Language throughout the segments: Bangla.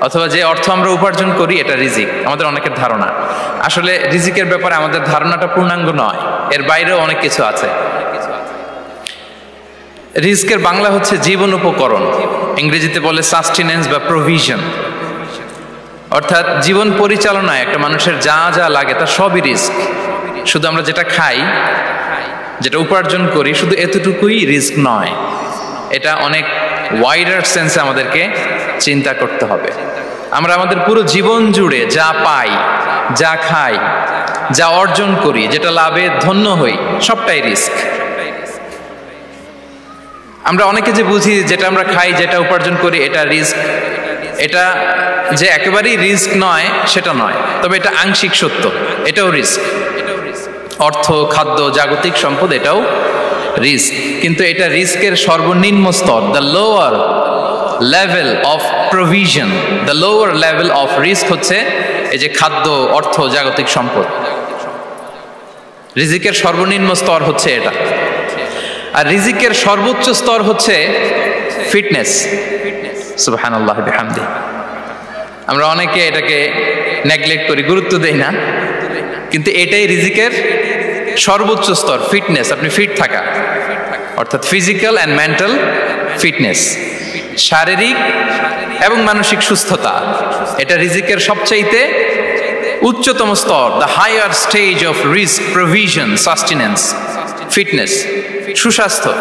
অথবা যে অর্থ আমরা উপার্জন করি এটা রিজিক, আমাদের অনেকের ধারণা। আসলে রিজিকের ব্যাপারে আমাদের ধারণাটা পূর্ণাঙ্গ নয়, এর বাইরেও অনেক কিছু আছে। রিজিকের বাংলা হচ্ছে জীবন উপকরণ, ইংরেজিতে বলে সাস্টেনেন্স বা প্রভিশন। অর্থাৎ জীবন পরিচালনায় একটা মানুষের যা যা লাগে তা সবই রিস্ক। শুধু আমরা যেটা খাই, যেটা উপার্জন করি, শুধু এতটুকুই রিস্ক নয়, এটা অনেক ওয়াইডার সেন্সে আমাদেরকে চিন্তা করতে হবে। আমরা আমাদের পুরো জীবন জুড়ে যা পাই, যা খাই, যা অর্জন করি, যেটা লাভে ধন্য হই, সবটাই রিস্ক। আমরা অনেকে যে বুঝি যেটা আমরা খাই, যেটা উপার্জন করি এটা রিস্ক, এটা যে একেবারেই রিস্ক নয় সেটা নয়, তবে এটা আংশিক সত্য, এটাও রিস্ক। অর্থ, খাদ্য, জাগতিক সম্পদ এটাও রিস্ক, কিন্তু এটা রিস্কের সর্বনিম্ন স্তর। The lower level of provision, the lower level of risk হচ্ছে এই যে খাদ্য, অর্থ, জাগতিক সম্পদ। রিজিকের সর্বনিম্ন স্তর হচ্ছে এটা। আর রিজিকের সর্বোচ্চ স্তর হচ্ছে ফিটনেস। সুবহানাল্লাহ বিহামদি। আমরা অনেকে এটাকে নেগলেক্ট করি, গুরুত্ব দেই না, কিন্তু এটাই রিজিকের সর্বোচ্চ স্তর, ফিটনেস। আপনি ফিট থাকা, অর্থাৎ ফিজিক্যাল অ্যান্ড মেন্টাল ফিটনেস, শারীরিক এবং মানসিক সুস্থতা, এটা রিজিকের সবচাইতে উচ্চতম স্তর। The higher stage of risk, provision, sustenance, fitness, সুস্বাস্থ্য,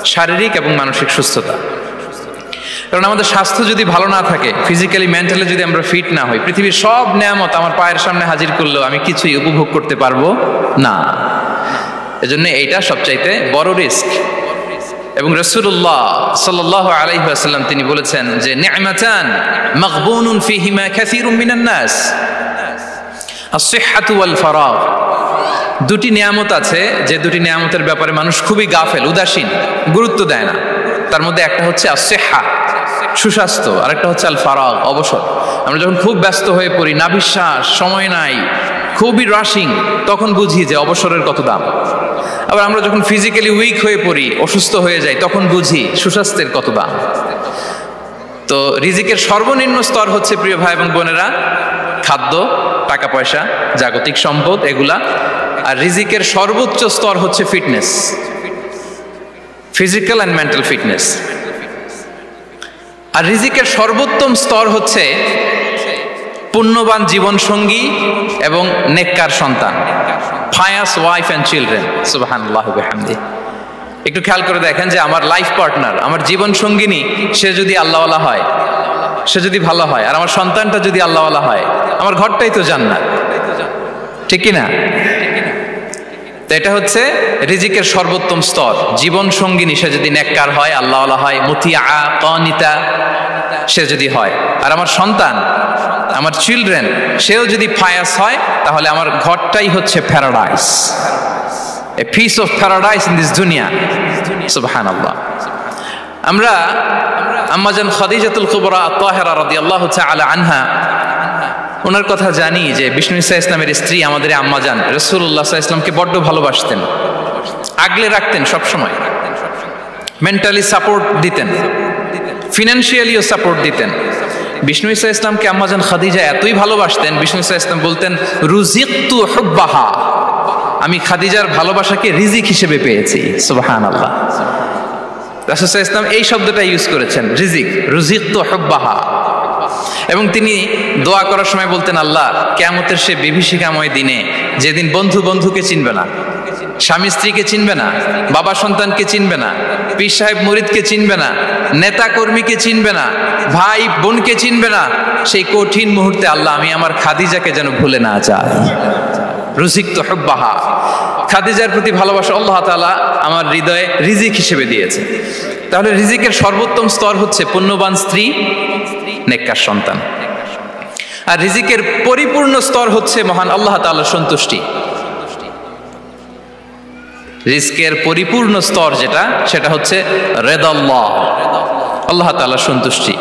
শারীরিক এবং মানসিক সুস্থতা। কারণ আমাদের স্বাস্থ্য যদি ভালো না থাকে, ফিজিক্যালি মেন্টালি যদি আমরা ফিট না হই, পৃথিবীর সব নেয়ামত আমার পায়ের সামনে হাজির করলেও আমি কিছুই উপভোগ করতে পারবো না। এজন্য এইটা সবচাইতে বড় রিস্ক। এবং রাসূলুল্লাহ সাল্লাল্লাহু আলাইহি ওয়াসাল্লাম তিনি বলেছেন যে নি'মাতান মাগবুনুন ফীহিমা কাসীরুম মিনান নাস, আস-সিহহাতু ওয়াল ফারাগ। দুটি নিয়ামত আছে যে দুটি নিয়ামতের ব্যাপারে মানুষ খুবই গাফেল, উদাসীন, গুরুত্ব দেয় না। তার মধ্যে একটা হচ্ছে আস-সিহহা, সুস্বাস্থ্য, আর একটা হচ্ছে আল ফারাগ, অবসর। আমরা যখন খুব ব্যস্ত হয়ে পড়ি, নাভিশ্বাস, সময় নাই, খুবই রাশিং, তখন বুঝি যে অবসরের কত দাম। আবার আমরা যখন ফিজিক্যালি উইক হয়ে পড়ি, অসুস্থ হয়ে যাই, তখন বুঝি সুস্বাস্থ্যের কত দাম। তো রিজিকের সর্বনিম্ন স্তর হচ্ছে, প্রিয় ভাই এবং বোনেরা, খাদ্য, টাকা পয়সা, জাগতিক সম্পদ, এগুলা। আর রিজিকের সর্বোচ্চ স্তর হচ্ছে fitness, physical and mental fitness. আর রিজিকের সর্বোত্তম স্তর হচ্ছে পুণ্যবান জীবন সঙ্গী এবং নেককার সন্তান, ফায়াস ওয়াইফ অ্যান্ড চিলড্রেন। সুবহানাল্লাহ বিহামদি। একটু খেয়াল করে দেখেন যে আমার লাইফ পার্টনার, আমার জীবন সঙ্গিনী, সে যদি আল্লাহওয়ালা হয়, সে যদি ভালো হয়, আর আমার সন্তানটা যদি আল্লাহওয়ালা হয়, আমার ঘরটাই তো জান্নাত, ঠিক কি না? তো এটা হচ্ছে রিজিকের সর্বোত্তম স্তর। জীবন সঙ্গিনী সে যদি নেককার হয়, আল্লাহওয়ালা হয়, মুতিয়া কানিতা সে যদি হয়, আর আমার সন্তান, আমার চিলড্রেন, সেও যদি ফায়াস হয়, তাহলে আমার ঘরটাই হচ্ছে paradise, a piece of paradise in this দুনিয়া। সুবহানাল্লাহ। আমরা আম্মাজান খাদিজাতুল কুবরা আত-তাহিরা রাদিয়াল্লাহু তাআলা আনহা, ওনার কথা জানি যে বিষ্ণু ঈসা ইসলামের স্ত্রী আমাদের আম্মাজান রাসূলুল্লাহ সাল্লাল্লাহু আলাইহি ওয়াসাল্লামকে বড্ড ভালোবাসতেন, আগলে রাখতেন সব সময়, মেন্টালি সাপোর্ট দিতেন, ফিনান্সিয়ালিও সাপোর্ট দিতেন। বিষ্ণু ঈসা ইসলামকে আম্মাজান খাদিজা এতই ভালোবাসতেন, বিষ্ণু ঈসা ইসলাম বলতেন রুজিকতু হুব্বাহা, আমি খাদিজার ভালোবাসাকে রিজিক হিসেবে পেয়েছি। সুবহানাল্লাহ। রাসূল সাল্লাল্লাহু আলাইহি ওয়াসাল্লাম এই শব্দটা ইউজ করেছেন, রিজিক, রুজিকতু হুব্বাহা। এবং তিনি দোয়া করার সময় বলতেন, আল্লাহ, কিয়ামতের সে বিভীষিকাময় দিনে, যেদিন বন্ধু বন্ধুকে চিনবে না, স্বামী স্ত্রীকে চিনবে না, বাবা সন্তানকে চিনবে না, পীর সাহেব মুরিদকে চিনবে না, নেতা কর্মীকে চিনবে না, ভাই বোনকে চিনবে না, সেই কঠিন মুহূর্তে আল্লাহ আমি আমার খাদিজাকে যেন ভুলে না যাই। রুজিকতু হুব্বাহা, খাদিজার প্রতি ভালোবাসা আল্লাহ তাআলা আমার হৃদয়ে রিজিক হিসেবে দিয়েছে। তাহলে রিজিকের সর্বোত্তম স্তর হচ্ছে পুণ্যবান স্ত্রী, নেককার সন্তান। আর রিজিকের পরিপূর্ণ স্তর হচ্ছে মহান আল্লাহ তাআলার সন্তুষ্টি। রিজকের পরিপূর্ণ স্তর যেটা, সেটা হচ্ছে রিদাল্লাহ, আল্লাহ তাআলার সন্তুষ্টি।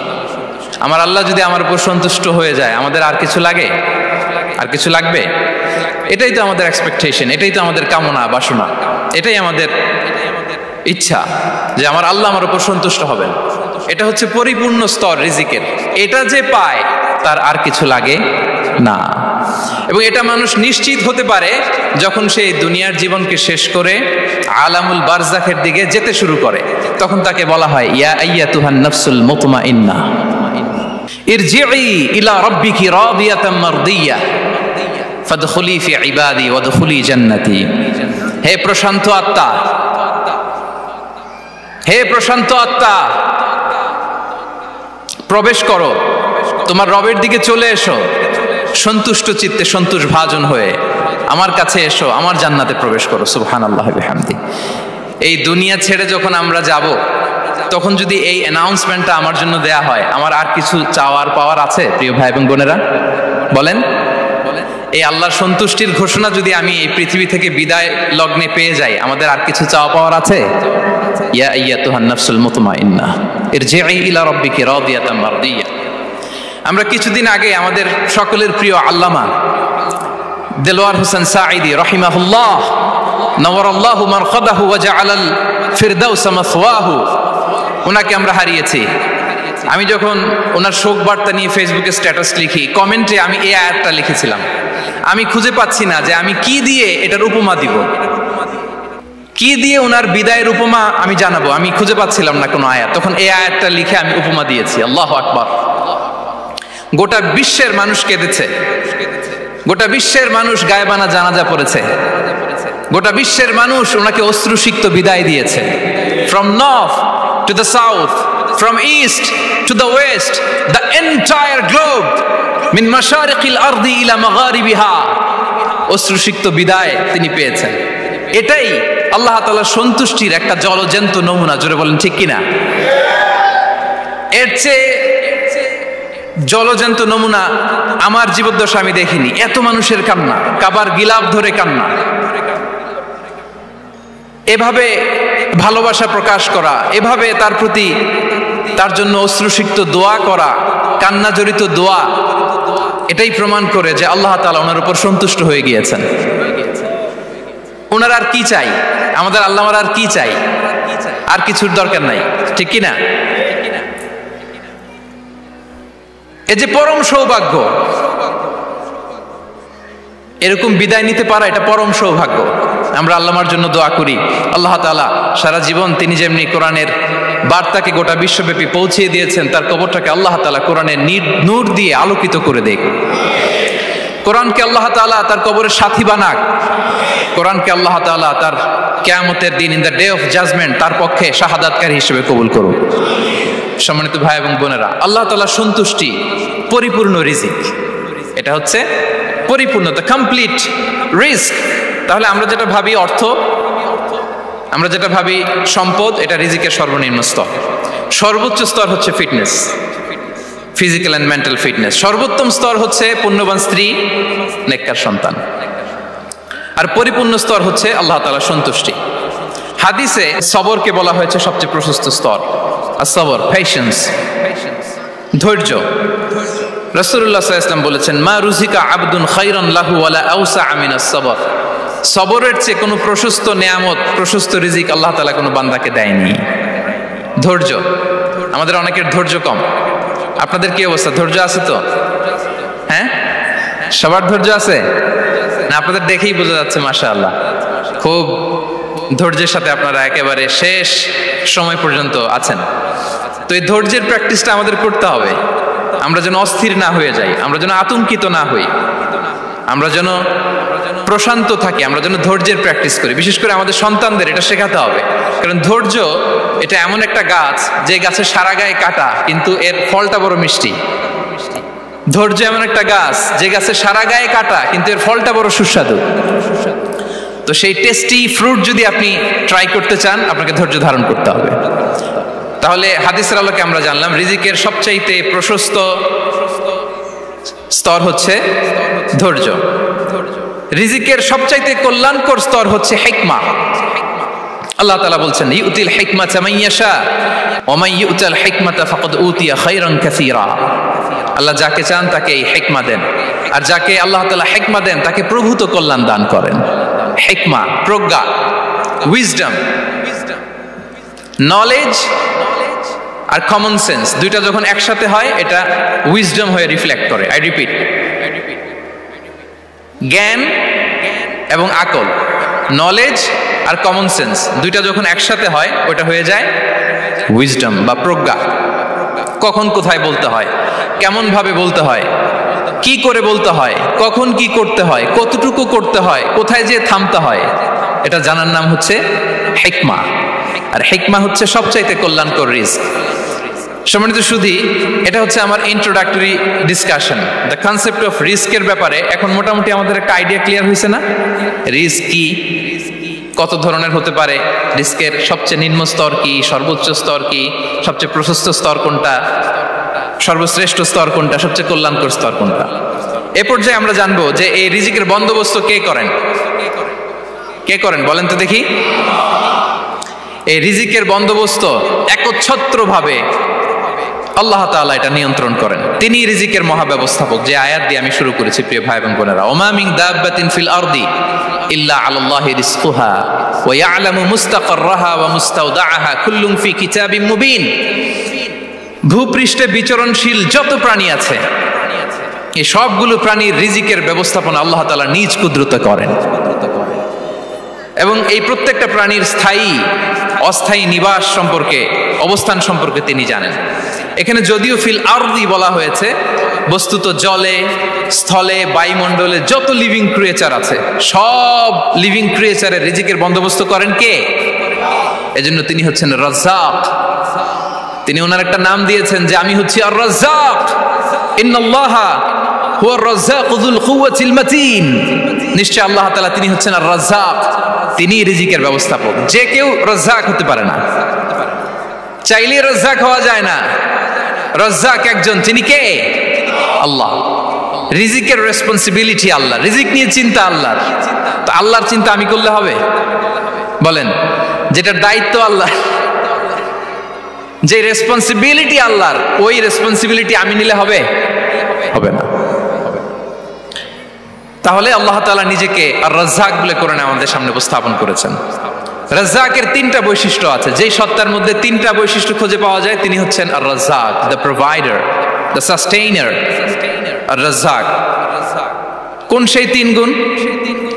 আমার আল্লাহ যদি আমার উপর সন্তুষ্ট হয়ে যায়, আমাদের আর কিছু লাগে? আর কিছু লাগবে? এটাই তো আমাদের এক্সপেকটেশন, এটাই তো আমাদের কামনা বাসনা, এটাই আমাদের ইচ্ছা যে আমার আল্লাহ আমার উপর সন্তুষ্ট হবেন। এটা হচ্ছে পরিপূর্ণ স্তর রিজিকের। এটা যে পায় তার আর কিছু লাগে না, এবং এটা মানুষ নিশ্চিত হতে পারে যখন সে দুনিয়ার জীবনকে শেষ করে আলামুল বারজাখের দিকে যেতে শুরু করে। তখন তাকে বলা হয় ইয়া আইয়াতুহান নাফসুল মুতমাইন্নাহ ইরজিই ইলা রাব্বিকি রাদিয়াতাম মারদিয়া ফাদখুলি ফি ইবাদি ওয়াদখুলি জান্নাতি। হে প্রশান্ত আত্মা, হে প্রশান্ত আত্মা, প্রবেশ করো, তোমার রবের দিকে চলে এসো, সন্তুষ্ট চিত্তে সন্তোষ ভাজন হয়ে আমার কাছে এসো, আমার জান্নাতে প্রবেশ করো। সুবহানাল্লাহি ওয়া বিহামদি। এই দুনিয়া ছেড়ে যখন আমরা যাব, তখন যদি এই অ্যানাউন্সমেন্টটা আমার জন্য দেয়া হয়, আমার আর কিছু চাওয়ার পাওয়ার আছে? প্রিয় ভাই এবং বোনেরা বলেন, এই আল্লাহর সন্তুষ্টির ঘোষণা যদি আমি এই পৃথিবী থেকে বিদায় লগ্নে পেয়ে যাই, আমাদের আর কিছু চাওয়া পাওয়ার আছে? ইয়া আইয়াতুহান নাফসুল মুতমাইন্নাহ ইরজিই ইলা রাব্বিকি রাদিয়াতাম মারদিয়া। আমরা কিছুদিন আগে আমাদের সকলের প্রিয় আল্লামা দেলোয়ার হোসেন সাঈদী রাহিমাহুল্লাহ নওয়ারাল্লাহু মারকাদাহু ওয়া জাআলাল ফিরদাউস মাসওয়াহু, ওনাকে আমরা হারিয়েছি। আমি যখন ওনার শোক বার্তা নিয়ে ফেসবুকে স্ট্যাটাস লিখি, কমেন্টে আমি এই আয়াতটা লিখেছিলাম। আমি খুঁজে পাচ্ছি না যে আমি কি দিয়ে এটার উপমা দিব, কি দিয়ে ওনার বিদায়ের উপমা আমি জানাবো। আমি খুঁজে পাচ্ছিলাম না কোনো আয়াত, তখন এই আয়াতটা লিখে আমি উপমা দিয়েছি। আল্লাহু আকবার। গোটা বিশ্বের মানুষ কেঁদেছে, গোটা বিশ্বের মানুষ গায়েবানা জানাজা পড়েছে, গোটা বিশ্বের মানুষ ওনাকে অশ্রুসিক্ত বিদায় দিয়েছে। From north to the south, from east to the west, the entire globe, মিন মাশারিকিল আরদি ইলা মাগারিবিহা, অশ্রুসিক্ত বিদায় তিনি পেয়েছেন। এটাই আল্লাহ তাআলার সন্তুষ্টির একটা জলজ্যান্ত নমুনা। জোরে বলেন ঠিক কিনা? এর চেয়ে জলজ্যান্ত নমুনা আমার জীবদ্দশা আমি দেখিনি। এত মানুষের কান্না, কাবার গিলাফ ধরে কান্না, এভাবে ভালোবাসা প্রকাশ করা, এভাবে তার প্রতি তার জন্য অশ্রুসিক্ত দোয়া করা, কান্না জড়িত দোয়া, এটাই প্রমাণ করে যে আল্লাহ তাআলা ওনার উপর সন্তুষ্ট হয়ে গিয়েছেন। ওনার আর কি চাই? আমাদের আল্লাহর আর কি চাই? আর কিছুর দরকার নাই, ঠিক কিনা? এই যে পরম সৌভাগ্য, এরকম বিদায় নিতে পারা, এটা পরম সৌভাগ্য। আমরা আল্লাহর জন্য দোয়া করি, আল্লাহ তাআলা সারা জীবন তিনি যেমনি কোরআনের বার্তাকে গোটা বিশ্বব্যাপী পৌঁছিয়ে দিয়েছেন, তার কবরটাকে আল্লাহ তাআলা কোরআনের নূর দিয়ে আলোকিত করে দেখ। কোরআনকে আল্লাহ তাআলা তার কবরের সাথী বানাক। কোরআনকে আল্লাহ তাআলা তার কিয়ামতের দিন, in the day of judgement, তার পক্ষে শাহাদাতকারী হিসেবে কবুল করুন। সম্মানিত ভাই এবং বোনেরা, আল্লাহ তাআলার সন্তুষ্টি পরিপূর্ণ রিজিক, এটা হচ্ছে পরিপূর্ণ, দ্য কমপ্লিট রিস্ক। তাহলে আমরা যেটা ভাবি অর্থ, আমরা যেটা ভাবি সম্পদ, এটা রিজিকের সর্বনিম্ন স্তর। সর্বোচ্চ স্তর হচ্ছে fitness, physical and mental fitness. সর্বোত্তম স্তর হচ্ছে পুণ্যবান স্ত্রী, নেককার সন্তান। আর পরিপূর্ণ স্তর হচ্ছে আল্লাহ তাআলার সন্তুষ্টি। হাদিসে সবরকে বলা হয়েছে সবচেয়ে প্রশস্ত স্তর। as-sabr, patience, ধৈর্য। রাসূলুল্লাহ সাল্লাল্লাহু আলাইহি ওয়াসাল্লাম বলেছেন, মা রুজিকা আবদুন খায়রান লাহু ওয়ালা আওসা মিনাস সাবর। সবরের চেয়ে কোনো প্রশস্ত নেয়ামত, প্রশস্ত রিজিক আল্লাহ তাআলা কোনো বান্দাকে দেয়নি। ধৈর্য। আমাদের অনেকের ধৈর্য কম। আপনাদের কি অবস্থা? ধৈর্য আছে তো? হ্যাঁ, সবার ধৈর্য আছে না? আপনাদের দেখেই বোঝা যাচ্ছে মাশাআল্লাহ, খুব ধৈর্যের সাথে আপনারা একেবারে শেষ সময় পর্যন্ত আছেন। তো এই ধৈর্যের প্র্যাকটিসটা আমাদের করতে হবে। আমরা যেন অস্থির না হয়ে যাই, আমরা যেন আতঙ্কিত না হই, আমরা যেন প্রশান্ত থাকি, আমরা যেন ধৈর্যের প্র্যাকটিস করি। বিশেষ করে আমাদের সন্তানদের এটা শেখাতে হবে, কারণ ধৈর্য এটা এমন একটা গাছ, যে গাছের সারা গায়ে কাটা কিন্তু এর ফলটা বড় মিষ্টি। ধৈর্য এমন একটা গাছ, যে গাছের সারা গায়ে কাটা কিন্তু এর ফলটা বড় সুস্বাদু। তো সেই টেস্টি ফ্রুট যদি আপনি ট্রাই করতে চান, আপনাকে ধৈর্য ধারণ করতে হবে। তাহলে হাদিসের আলোকে আমরা জানলাম রিজিকের সবচাইতে প্রশস্ত স্তর হচ্ছে ধৈর্য। রিজিকের সবচাইতে কল্যাণকর স্তর হচ্ছে হিকমা। আল্লাহ তাআলা বলছেন, ইউতিল হিকমাতা মান ইয়াশা ওয়া মান ইউতাল হিকমাতা ফাকাদ উতিয়া খায়রান কাসীরা। আল্লাহ যাকে চান তাকে এই হিকমা দেন, আর যাকে আল্লাহ তাআলা হিকমা দেন তাকে প্রভূত কল্যাণ দান করেন। হিকমা, প্রজ্ঞা, উইজডম, নলেজ আর কমন সেন্স, দুইটা যখন একসাথে হয় এটা উইজডম হয়ে রিফ্লেক্ট করে। আই রিপিট, জ্ঞান এবং আকল, নলেজ আর কমন সেন্স দুইটা যখন একসাথে হয় ওটা হয়ে যায় উইজডম বা প্রজ্ঞা। কখন কোথায় বলতে হয়, কেমন ভাবে বলতে হয়, কি করে বলতে হয়, কখন কি করতে হয়, কতটুকু করতে হয়, কোথায় যে থামতে হয়, এটা জানার নাম হচ্ছে হিকমা। আর হিকমা হচ্ছে সবচাইতে কল্যাণকর রিস্ক। সম্মানিত সুধী, এটা হচ্ছে আমার introductory discussion. The concept of রিস্কের ব্যাপারে এখন মোটামুটি আমাদের একটা আইডিয়া ক্লিয়ার হয়েছে না? রিস্ক কি, কত ধরনের হতে পারে, রিস্কের সবচেয়ে নিম্ন স্তর কি, সর্বোচ্চ স্তর কি, সবচেয়ে প্রশস্ত স্তর কোনটা, সর্বশ্রেষ্ঠ স্তর কোনটা, সবচেয়ে কল্যাণকর স্তর কোনটা। এ পর্যায়ে আমরা জানবো যে এই রিজিকের বন্দোবস্ত কে করেন। কে করেন বলেন তো দেখি? এই রিজিকের বন্দোবস্ত একচ্ছত্রভাবে আল্লাহ তাআলা এটা নিয়ন্ত্রণ করেন। তিনি রিজিকের মহাব্যবস্থাপক। যে আয়াত দিয়ে আমি শুরু করেছি প্রিয় ভাই এবং বোনেরা, ওমা মিন দাব্বাতিন ফিল আরদি ইল্লা আলাল্লাহি রিজকুহা ওয়া ইয়ালামু মুস্তাকাররাহা ওয়া মুস্তাওদাআহা কুল্লুন ফি কিতাবিম মুবিন। ভূপৃষ্ঠে বিচরণশীল যত প্রাণী আছে এই সবগুলো প্রাণীর রিজিকের ব্যবস্থাপনা আল্লাহ তাআলা নিজ কুদরতে করেন, এবং এই প্রত্যেকটা প্রাণীর স্থায়ী অস্থায়ী নিবাস সম্পর্কে, অবস্থান সম্পর্কে তিনি জানেন। এখানে যদিও ফিল আরদি বলা হয়েছে, বস্তুত জলে, স্থলে, বায়ুমণ্ডলে যত লিভিং ক্রিয়েচার আছে সব লিভিং ক্রিয়েচারের রিজিকের বন্দোবস্ত করেন কে? এজন্য তিনি হচ্ছেন রাজ্জাক। তিনি ওনার একটা নাম দিয়েছেন যে আমি হচ্ছি আর রাজ্জাক, ইন্নাল্লাহা হুয়ার রাজ্জাকু যুল কুওয়াতিল মাতিন। নিশ্চয় আল্লাহ তাআলা তিনি হচ্ছেন আর রাজ্জাক, তিনি রিজিকের ব্যবস্থাপক। যে কেউ রাজ্জাক হতে পারে না, চাইলে রাজ্জাক হওয়া যায় না। রাজ্জাক একজন, তিনি কে? আল্লাহ। রিজিকের রেসপন্সিবিলিটি আল্লাহ, রিজিক নিয়ে চিন্তা আল্লাহর। তো আল্লাহর চিন্তা আমি করলে হবে? বলেন, যেটার দায়িত্ব আল্লাহ, যে রেসপন্সিবিলিটি আল্লাহর, ওই রেসপন্সিবিলিটি আমি নিলে হবে? হবে না। তাহলে আল্লাহ তাআলা নিজেকে আর রাজ্জাক বলে করে আমাদের সামনে উপস্থাপন করেছেন। রাজ্জাকের তিনটা বৈশিষ্ট্য আছে। যেই সত্তার মধ্যে তিনটা বৈশিষ্ট্য খুঁজে পাওয়া যায় তিনি হচ্ছেন আর রাজ্জাক, দ্য প্রোভাইডার, দ্য সাস্টেইনার। আর রাজ্জাক কোন সেই তিন গুণ?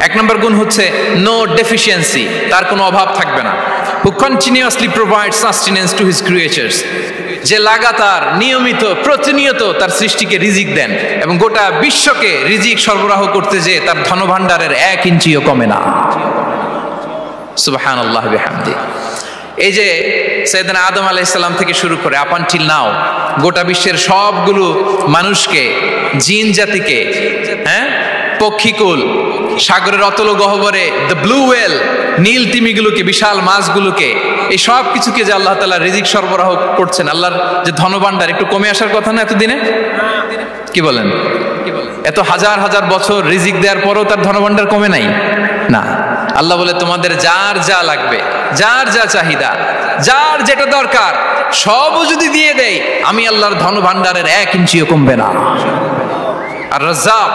এক নম্বর গুণ হচ্ছে নো ডেফিসিয়েন্সি, তার কোনো অভাব থাকবে না। হু continuously provide sustenance to his creatures, যে লাগাতার নিয়মিত প্রতিনিয়ত তার সৃষ্টিকে রিজিক দেন এবং গোটা বিশ্বকে রিজিক সরবরাহ করতে যে তার ধনভাণ্ডারের 1 ইঞ্চিও কমে না। সুবহানাল্লাহ বিহামদি। এই যে সাইয়েদনা আদম আলাইহিস সালাম থেকে শুরু করে আপ আনটিল নাও গোটা বিশ্বের সবগুলো মানুষকে, জিন জাতিকে, পক্ষীকুল, সাগরের অতল গহ্বরে দ্য ব্লু ওয়েল, নীল তিমিগুলোকে, বিশাল মাছগুলোকে, এই সব কিছুকে যে আল্লাহ তাআলা রিজিক সরবরাহ করছেন, আল্লাহর যে ধনভাণ্ডার একটু কমে আসার কথা না এতদিনে? কি বলেন? এত হাজার হাজার বছর রিজিক দেওয়ার পরও তার ধনভাণ্ডার কমে নাই না। আল্লাহ বলে তোমাদের যার যা লাগবে, যার যা চাহিদা, যার যেটা দরকার সবও যদি দিয়ে দেয় আমি আল্লাহর ধনভাণ্ডারের 1 ইঞ্চিও কমবে না। আর Razzak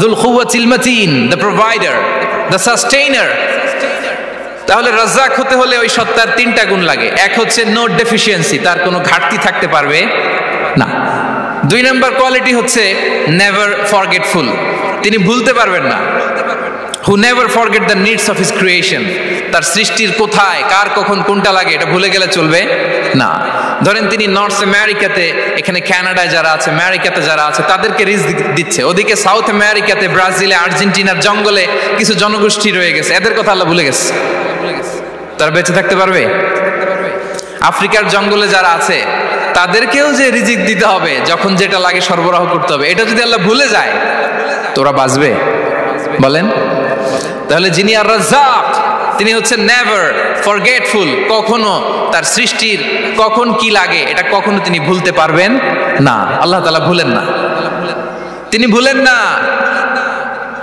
যুল কুওয়াতিল মাতিন, the provider, the sustainer. তাহলে রাজ্জাক হতে হলে ওই সত্তার তিনটা গুণ লাগে। এক হচ্ছে নো ডেফিসিয়েন্সি, তার কোনো ঘাটতি থাকতে পারবে না। 2 নম্বর কোয়ালিটি হচ্ছে নেভার ফরগেটফুল, তিনি ভুলতে পারবেন না। Who never forget the needs of his creation, তার সৃষ্টির কোথায় কার কখন কোনটা লাগে এটা ভুলে গেলে চলবে না। ধরেন তিনি নর্থ আমেরিকাতে, এখানে কানাডায় যারা আছে, আমেরিকাতে যারা আছে তাদেরকে রিজিক দিচ্ছে, ওদিকে সাউথ আমেরিকাতে, ব্রাজিলে, আর্জেন্টিনার জঙ্গলে কিছু জনগোষ্ঠী রয়ে গেছে, এদের কথা আল্লাহ ভুলে গেছে। তারা বেঁচে থাকতে পারবে? আফ্রিকার জঙ্গলে যারা আছে তাদেরকেও যে রিজিক দিতে হবে, যখন যেটা লাগে সরবরাহ করতে হবে, এটা যদি আল্লাহ ভুলে যায় তোরা বাঁচবে? বলেন। তাহলে যিনি আর রাজ্জাক তিনি হচ্ছেন নেভার ফরগেটফুল, কখনো তার সৃষ্টির কখন কি লাগে এটা কখনো তিনি ভুলতে পারবেন না। আল্লাহ তাআলা ভুলেন না, তিনি ভুলেন না,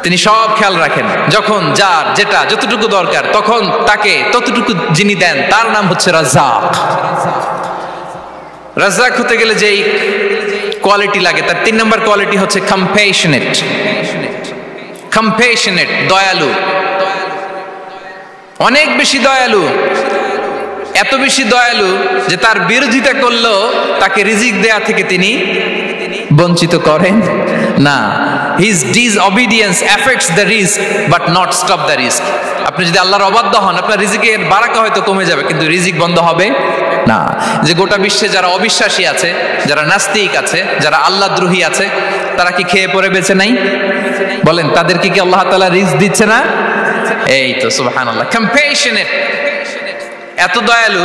তিনি সব খেয়াল রাখেন। যখন যার যেটা যতটুকু দরকার তখন তাকে ততটুকু যিনি দেন তার নাম হচ্ছে রাজ্জাক। রাজ্জাক হতে গেলে যেই কোয়ালিটি লাগে তার 3 নম্বর কোয়ালিটি হচ্ছে কম্প্যাশনেট। কম্প্যাশনেট, দয়ালু, অনেক বেশি দয়ালু। এত বেশি দয়ালু যে তার বিরোধিতা করলেও তাকে রিজিক দেয়া থেকে তিনি বঞ্চিত করেন না। His disobedience effects the risk but not stop the risk. আপনি যদি আল্লাহর অবাধ্য হন, আপনার রিজিকের বারাকা হয়তো কমে যাবে, কিন্তু রিজিক বন্ধ হবে না। যে গোটা বিশ্বে যারা অবিশ্বাসী আছে, যারা নাস্তিক আছে, যারা আল্লাহদ্রোহী আছে, তারা কি খেয়ে পরে বেঁচে নাই? বলেন, তাদেরকে কি আল্লাহ তাআলা রিস্ক দিচ্ছে না? এই তো সুবহানাল্লাহ। কম্প্যাশনেট, এত দয়ালু,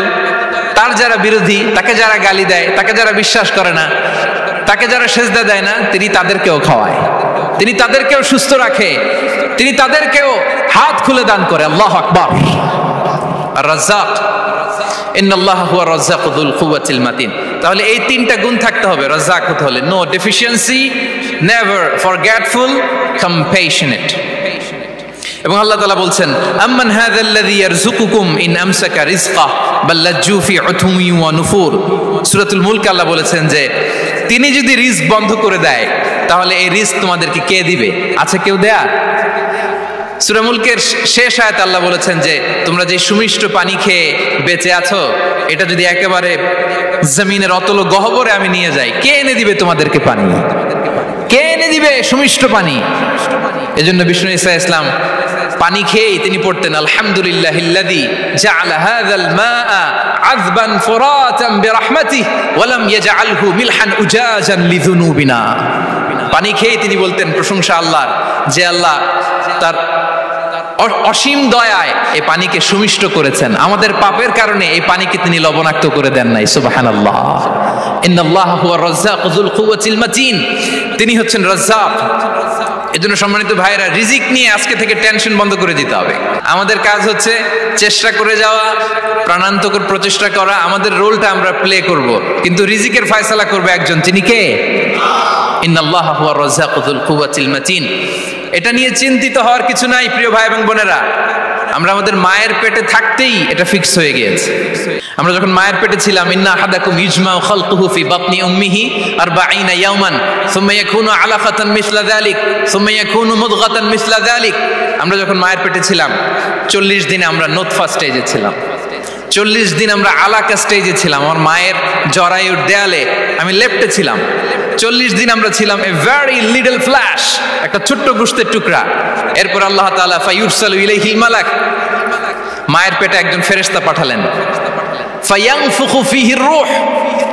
তার যারা বিরোধী, তাকে যারা গালি দেয়, তাকে যারা বিশ্বাস করে না, তাকে যারা সেজদা দেয় না, তিনি তাদেরকেও খাওয়ায়, তিনি তাদেরকেও সুস্থ রাখে, তিনি তাদেরকেও হাত খুলে দান করে। আল্লাহু আকবার। আর রাজ্জাক, ইন্নাল্লাহা হুয়া রাজ্জাকু যুল কুওয়াতিল মাতিন। তাহলে এই তিনটা গুণ থাকতে হবে রাজ্জাক হতে হলে: no deficiency, never forgetful, compassionate. এবং আল্লাহ তাআলা বলছেন, আম্মান হাযাল্লাযী ইয়ারযুকুকুম ইন আমসাকা রিজকাহ বাল লাজ্জু ফি উতুমি ওয়া নুফুর। সূরাতুল মুলক আল্লাহ বলেছেন যে তিনি যদি রিস্ক বন্ধ করে দেয়, তাহলে এই রিস্ক তোমাদেরকে কে দিবে? আছে কেউ দেয়া? সূরা মুলকের শেষ আয়াতে আল্লাহ বলেছেন যে তোমরা যে সুমিষ্ট পানি খেয়ে বেঁচে আছো, এটা যদি একেবারে জমিনের অতল গহ্বরে আমি নিয়ে যাই, কে এনে দিবে তোমাদেরকে পানি? কে এনে দিবে সুমিষ্ট পানি? এজন্য বিষ্ণু ঈসা ইসলাম পানি খেয়েই তিনি পড়তেন, আলহামদুলিল্লাহিল্লাযী জাআলা হাযাল মাআ আযবান ফুরাতান বিরাহমাতিহি ওয়া লাম ইয়াজআলহু মিলহান উজাজান লিযুনুবিনা। পানি খেয়েই তিনি বলতেন প্রশংসা আল্লাহর, যে আল্লাহ তার অসীম দয়ায় এই পানিকে সুমিষ্ট করেছেন, আমাদের পাপের কারণে এই পানিকে তিনি লবণাক্ত করে দেন নাই। সুবহানাল্লাহ। ইন্নাল্লাহা হুয়ার রাজ্জাকু যুল কুওয়াতিল মাতিন। তিনি হচ্ছেন রাজ্জাক। এজন্য সম্মানিত ভাইরা, রিজিক নিয়ে আজকে থেকে টেনশন বন্ধ করে দিতে হবে। আমাদের কাজ হচ্ছে চেষ্টা করে যাওয়া, প্রাণান্তকর প্রচেষ্টা করা, আমাদের রোলটা আমরা প্লে করব, কিন্তু রিজিকের ফয়সালা করবে একজন, তিনি কে? ইন্নাল্লাহা হুয়ার রাজ্জাকু যুল কুওয়াতিল মাতিন। এটা নিয়ে চিন্তিত হওয়ার কিছু নাই প্রিয় ভাই এবং বোনেরা। আমরা আমাদের মায়ের পেটে থাকতেই এটা ফিক্স হয়ে গিয়েছে। আমরা যখন মায়ের পেটে ছিলাম, ইন্না আহাদাকুম ইজমাউ খালকুহু ফি বাতনি উম্মিহি 40 ইয়াওমান সুম্মা ইয়াকুনু আলাকাতান মিসলা যালিক সুম্মা ইয়াকুনু মুদগাতান মিসলা যালিক। আমরা যখন মায়ের পেটে ছিলাম 40 দিনে আমরা নুতফা স্টেজে ছিলাম, 40 দিন আমরা আলাকা স্টেজে ছিলাম। আমার মায়ের জরায়ুর দেয়ালে আমি লেপ্টে ছিলাম। 40 দিন আমরা ছিলাম এ ভেরি লিটল ফ্ল্যাশ, একটা ছোট্ট গোশতের টুকরা। এরপর আল্লাহ তাআলা ফায়ুরসালু ইলাইহিল মালাক, মায়ের পেটে একজন ফেরেশতা পাঠালেন। ফায়ানফুখু ফিহির রূহ,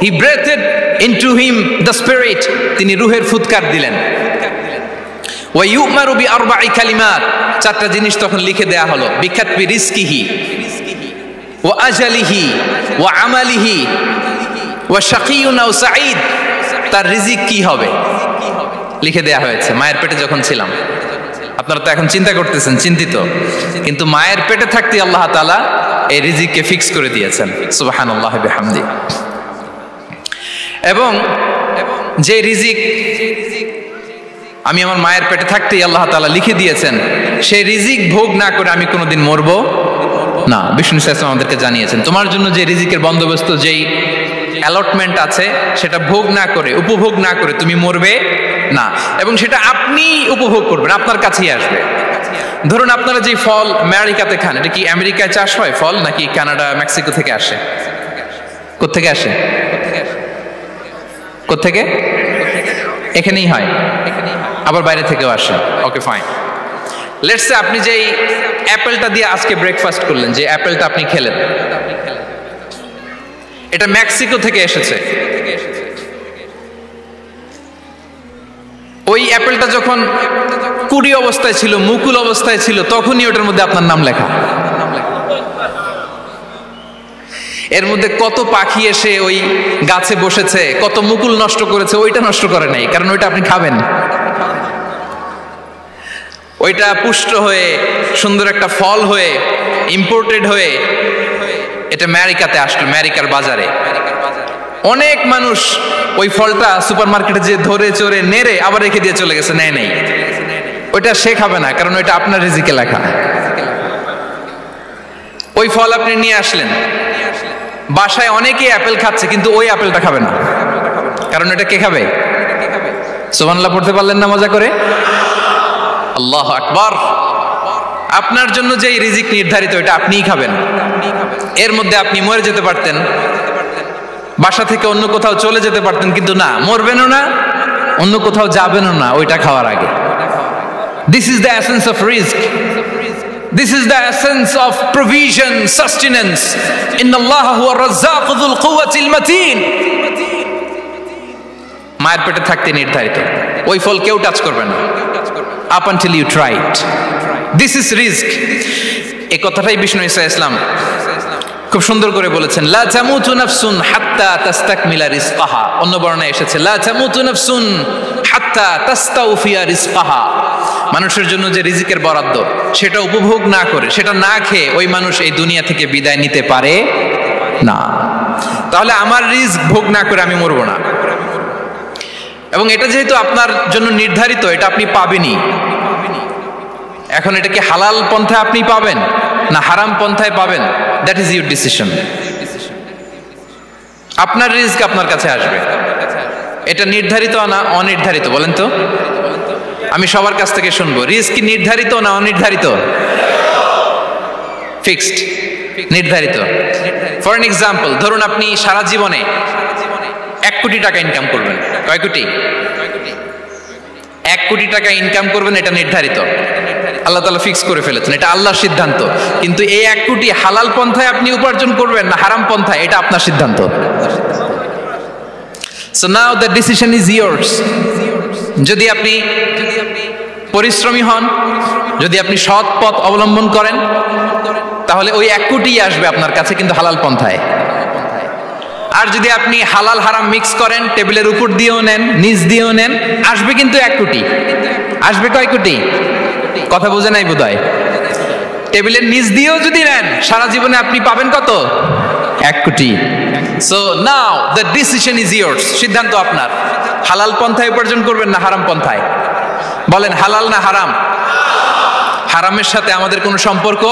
he breathed into him the spirit, তিনি রূহের ফুৎকার দিলেন। ওয়া ইউমারু বিআরবা'i কালিমাত, চারটা জিনিস তখন লিখে দেয়া হলো। বিকাতবি রিজকিহি ওয়া আজালিহি ওয়া আমালিহি ওয়া শাকিয়ুন আও সাঈদ, তার রিজিক কি হবে লিখে দেয়া হয়েছে মায়ের পেটে যখন ছিলাম। আপনারা তো এখন চিন্তা করতেছেন, চিন্তিত, কিন্তু মায়ের পেটে থাকতে আল্লাহ তাআলা এই রিজিককে ফিক্স করে দিয়েছেন। সুবহানাল্লাহ বিহামদি। এবং যে রিজিক আমি আমার মায়ের পেটে থাকতেই আল্লাহ তাআলা লিখে দিয়েছেন, সেই রিজিক ভোগ না করে আমি কোনোদিন মরবো না। বিষ্ণু ইসলাম আমাদেরকে জানিয়েছেন, তোমার জন্য যে রিজিকের বন্দোবস্ত, যেই অ্যালটমেন্ট আছে, সেটা ভোগ না করে, উপভোগ না করে তুমি মরবে না। এবং সেটা আপনি উপভোগ করবেন, আপনার কাছেই আসবে। ধরুন আপনারা যে ফল আমেরিকাতে খান, এটা কি আমেরিকায় চাষ হয় ফল, নাকি কানাডা মেক্সিকো থেকে আসে? কোত্থেকে আসে? কোত্থেকে? এখানেই হয়, আবার বাইরে থেকেও আসে। Okay fine. লেটস সে আপনি যেই অ্যাপেলটা দিয়ে আজকে ব্রেকফাস্ট করলেন, যে অ্যাপেলটা আপনি খেলেন, এটা মেক্সিকো থেকে এসেছে। ওই অ্যাপেলটা যখন কুড়ি অবস্থায় ছিল, মুকুল অবস্থায় ছিল, তখনই ওটার মধ্যে আপনার নাম লেখা। এর মধ্যে কত পাখি এসে ওই গাছে বসেছে, কত মুকুল নষ্ট করেছে, ওইটা নষ্ট করে নাই, কারণ ওইটা আপনি খাবেন। ওইটা পুষ্ট হয়ে সুন্দর একটা ফল হয়ে ইম্পোর্টেড হয়ে এটা আমেরিকাতে আসলো, আমেরিকার বাজারে। অনেক মানুষ ওই ফলটা সুপার মার্কেটে যে ধরে চড়ে নেড়ে আবার রেখে দিয়ে চলে গেছে, নেয় নেই। ওইটা সে খাবে না, কারণ ওইটা আপনার রিজিকে লেখা। ওই ফল আপনি নিয়ে আসলেন, বাসায় অনেকেই অ্যাপেল খাচ্ছে, কিন্তু ওই অ্যাপেলটা খাবে না, কারণ এটা কে খাবে? সুবহানাল্লাহ পড়তে পারলেন না মজা করে? আল্লাহু আকবার। আপনার জন্য যে রিজিক নির্ধারিত এটা আপনিই খাবেন। এর মধ্যে আপনি মরে যেতে পারতেন, বাসা থেকে অন্য কোথাও চলে যেতে পারতেন, কিন্তু না, মরবেনও না, অন্য কোথাও যাবেনও না ওইটা খাওয়ার আগে। This is the essence of risk. This is the essence of provision, sustenance. Inna Allah huwa ar-razzaqu dhul quwwati al-matin. মায়ের পেটে থাকতে নির্ধারিত, ওই ফল কেউ টাচ করবে না up until you try it. This is risk. এই কথাটাই বিষ্ণু ঈসা ইসলাম খুব সুন্দর করে বলেছেন, লা তামুতু নাফসুন হাত্তা তাস্তাকমিলা রিজকাহা। অন্য বর্ণনায় এসেছে লা তামুতু নাফসুন হাত্তা তাস্তাউফিয়া রিজকাহা। মানুষের জন্য যে রিজিকের বরাদ্দ সেটা উপভোগ না করে, সেটা না খেয়ে ওই মানুষ এই দুনিয়া থেকে বিদায় নিতে পারে না। তাহলে আমার রিস্ক ভোগ না করে আমি মরবো না, এবং এটা যেহেতু আপনার জন্য নির্ধারিত, এটা আপনি পাবেনই। এখন এটা কি হালাল পন্থায় আপনি পাবেন না হারাম পন্থায় পাবেন, দ্যাট ইজ ইউর ডিসিশন। আপনার রিস্ক আপনার কাছে আসবে, এটা নির্ধারিত না অনির্ধারিত বলেন তো? আমি সবার কাছ থেকে শুনবো, রিস্ক কি নির্ধারিত না অনির্ধারিত? ফিক্সড, নির্ধারিত। ফর এন এক্সাম্পল, ধরুন আপনি সারা জীবনে 1 কোটি টাকা ইনকাম করবেন। কয় কোটি? 1 কোটি টাকা ইনকাম করবেন, এটা নির্ধারিত, আল্লাহ তাআলা ফিক্স করে ফেলেছেন, এটা আল্লাহর সিদ্ধান্ত। কিন্তু এই 1 কোটি হালাল পন্থায় আপনি উপার্জন করবেন না হারাম পন্থায়, এটা আপনার সিদ্ধান্ত। So now the decision is yours. যদি আপনি পরিশ্রমী হন, যদি আপনি সৎ পথ অবলম্বন করেন, তাহলে ওই 1 কোটি আসবে আপনার কাছে, কিন্তু হালাল পন্থায়। আর যদি আপনি হালাল হারাম মিক্স করেন, টেবিলের উপর দিয়েও নেন, নিচ দিয়েও নেন, আসবে কিন্তু 1 কোটি। আসবে কয় কোটি? কথা বোঝে নাই বোধহয়। টেবিলের নিচ দিয়েও যদি নেন, সারা জীবনে আপনি পাবেন কত? 1 কোটি। So now the decision is years, সিদ্ধান্ত আপনার। হালাল পন্থায় উপার্জন করবেন না হারাম পন্থায়? বলেন হালাল না হারাম? হারামের সাথে আমাদের কোনো সম্পর্ক?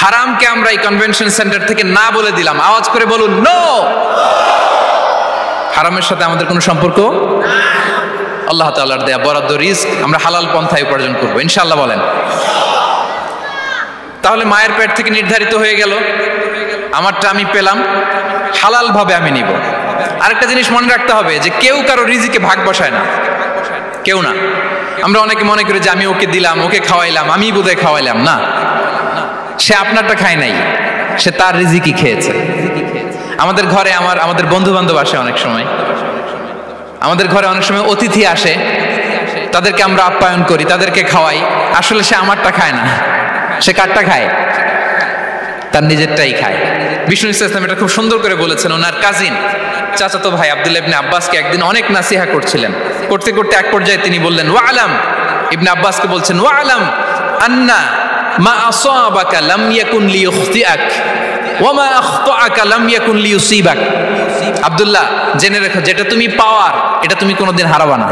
হারামকে আমরা এই কনভেনশন সেন্টার থেকে না বলে দিলাম, আওয়াজ করে বলুন নো। হারামের সাথে আমাদের কোনো সম্পর্ক? আল্লাহ তাআলার দেয়া বরাদ্দ রিস্ক আমরা হালাল পন্থায় উপার্জন করব ইনশাআল্লাহ। বলেন। তাহলে মায়ের পেট থেকে নির্ধারিত হয়ে গেল, আমারটা আমি পেলাম, হালাল ভাবে আমি নিব। আরেকটা জিনিস মনে রাখতে হবে যে কেউ কারো রিজিকে ভাগ বসায় না, কেউ না। আমরা অনেকে মনে করি যে আমি ওকে দিলাম, ওকে খাওয়াইলাম, আমি বোধহয় খাওয়াইলাম। না, সে আপনারটা খায় নাই, সে তার রিজিকই খেয়েছে। আমাদের ঘরে আমাদের বন্ধু বান্ধব আসে অনেক সময়, আমাদের ঘরে অনেক সময় অতিথি আসে, তাদেরকে আমরা আপ্যায়ন করি, তাদেরকে খাওয়াই। আসলে সে আমারটা খায় না, সে কারটা খায়? তার নিজেরটাই খায়। বিষ্ণু ইসলাম এটা খুব সুন্দর করে বলেছেন। ওনার কাজিন চাচাতো ভাই আব্দুল্লাহ ইবনে আব্বাসকে একদিন অনেক নাসিহা করছিলেন, করতে করতে এক পর্যায়ে তিনি বললেন ওয়ালাম, ইবনে আব্বাসকে বলছেন ওয়ালাম আন্না মা আসাবাকা লাম ইয়াকুন লিইখতিআক ওয়া মা আখতাআকা লাম ইয়াকুন লিইউসিবাক। আব্দুল্লাহ, জেনে রেখো, যেটা তুমি পাওয়ার এটা তুমি কোনোদিন হারাবা না।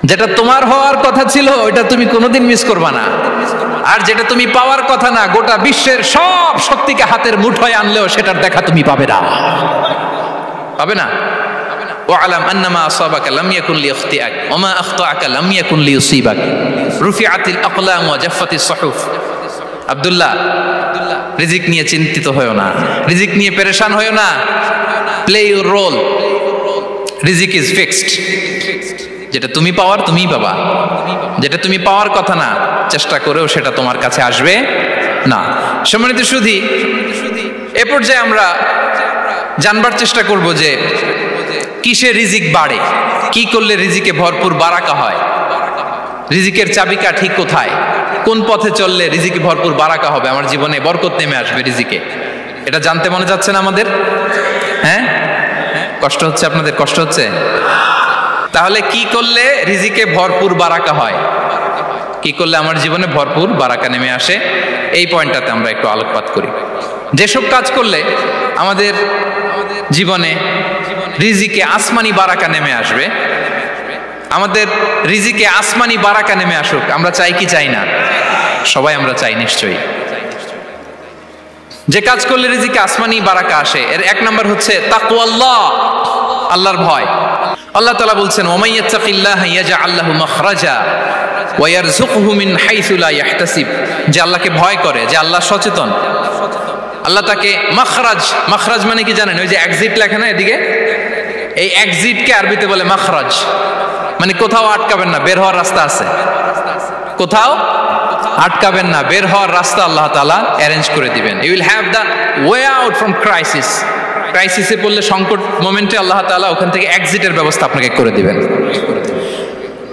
যেটা তোমার হওয়ার কথা ছিল ওটা তুমি কোনোদিন মিস করবা না। আর যেটা তুমি পাওয়ার কথা না, গোটা বিশ্বের সব শক্তিকে হাতের মুঠোয় আনলেও সেটার দেখা তুমি পাবে না, পাবে না। ওয়ালাম আন্নামা আসাবাকা লাম ইয়াকুন লিইখতিআক ওয়া মা আখতাআকা লাম ইয়াকুন লিইউসিবাক রুফিআতিল আকলাম ওয়া জাফফাতিস সুহুফ। আব্দুল্লাহ, রিজিক নিয়ে চিন্তিত হয়ো না, রিজিক নিয়ে পেরেশান হয়ো না। প্লে ইউর রোল, রিজিক ইজ ফিক্সড। যেটা তুমি পাওয়ার তুমিই পাবা, যেটা তুমি পাওয়ার কথা না চেষ্টা করেও সেটা তোমার কাছে আসবে না। সম্মানিত সুধী, এ পর্যায়ে আমরা জানবার চেষ্টা করব যে কিসে রিজিক বাড়ে, কি করলে রিজিকে ভরপুর বারাকা হয়, রিজিকের চাবিকা ঠিক কোথায়, কোন পথে চললে রিজিকে ভরপুর বারাকা হবে, আমার জীবনে বরকত নেমে আসবে রিজিকে। এটা জানতে মনে যাচ্ছে না আমাদের? হ্যাঁ, কষ্ট হচ্ছে আপনাদের? কষ্ট হচ্ছে? তাহলে কি করলে রিজিকে ভরপুর বারাকা হয়, কি করলে আমার জীবনে ভরপুর বারাকা নেমে আসে, এই পয়েন্টটাতে আমরা একটু আলোকপাত করি। যেসব কাজ করলে আমাদের জীবনে রিজিকে আসমানি বারাকা নেমে আসবে, আমাদের রিজিকে আসমানি বারাকা নেমে আসুক, আমরা চাই কি চাই না? সবাই আমরা চাই নিশ্চয়ই। যে কাজ করলে রিজিকে আসমানি বারাকা আসে, এর 1 নম্বর হচ্ছে তাকওয়াল্লাহ, আল্লাহর ভয়। আল্লাহ তাআলা বলছেন ওয়া ইয়াত্তাকিল্লাহা ইয়াজআল লাহু মাখরাজা ওয়া ইয়ারযুকহু মিন হাইসু লা ইয়াহতাসিব, যে আল্লাহকে ভয় করে, যে আল্লাহ সচেতন, আল্লাহ তাকে মাখরাজ, মাখরাজ মানে কি জানেন? ওই যে এক্সিট লেখা না এদিকে, এই এক্সিটকে আরবিতে বলে মাখরাজ, মানে কোথাও আটকাবেন না, বের হওয়ার রাস্তা আছে, কোথাও আটকাবেন না, বের হওয়ার রাস্তা আল্লাহ তাআলা অ্যারেঞ্জ করে দিবেন। You will have the way out from crisis, ক্রাইসিসে পড়লে, সংকট মোমেন্টে আল্লাহ তাআলা ওখান থেকে এক্সিটের ব্যবস্থা আপনাকে করে দিবেন।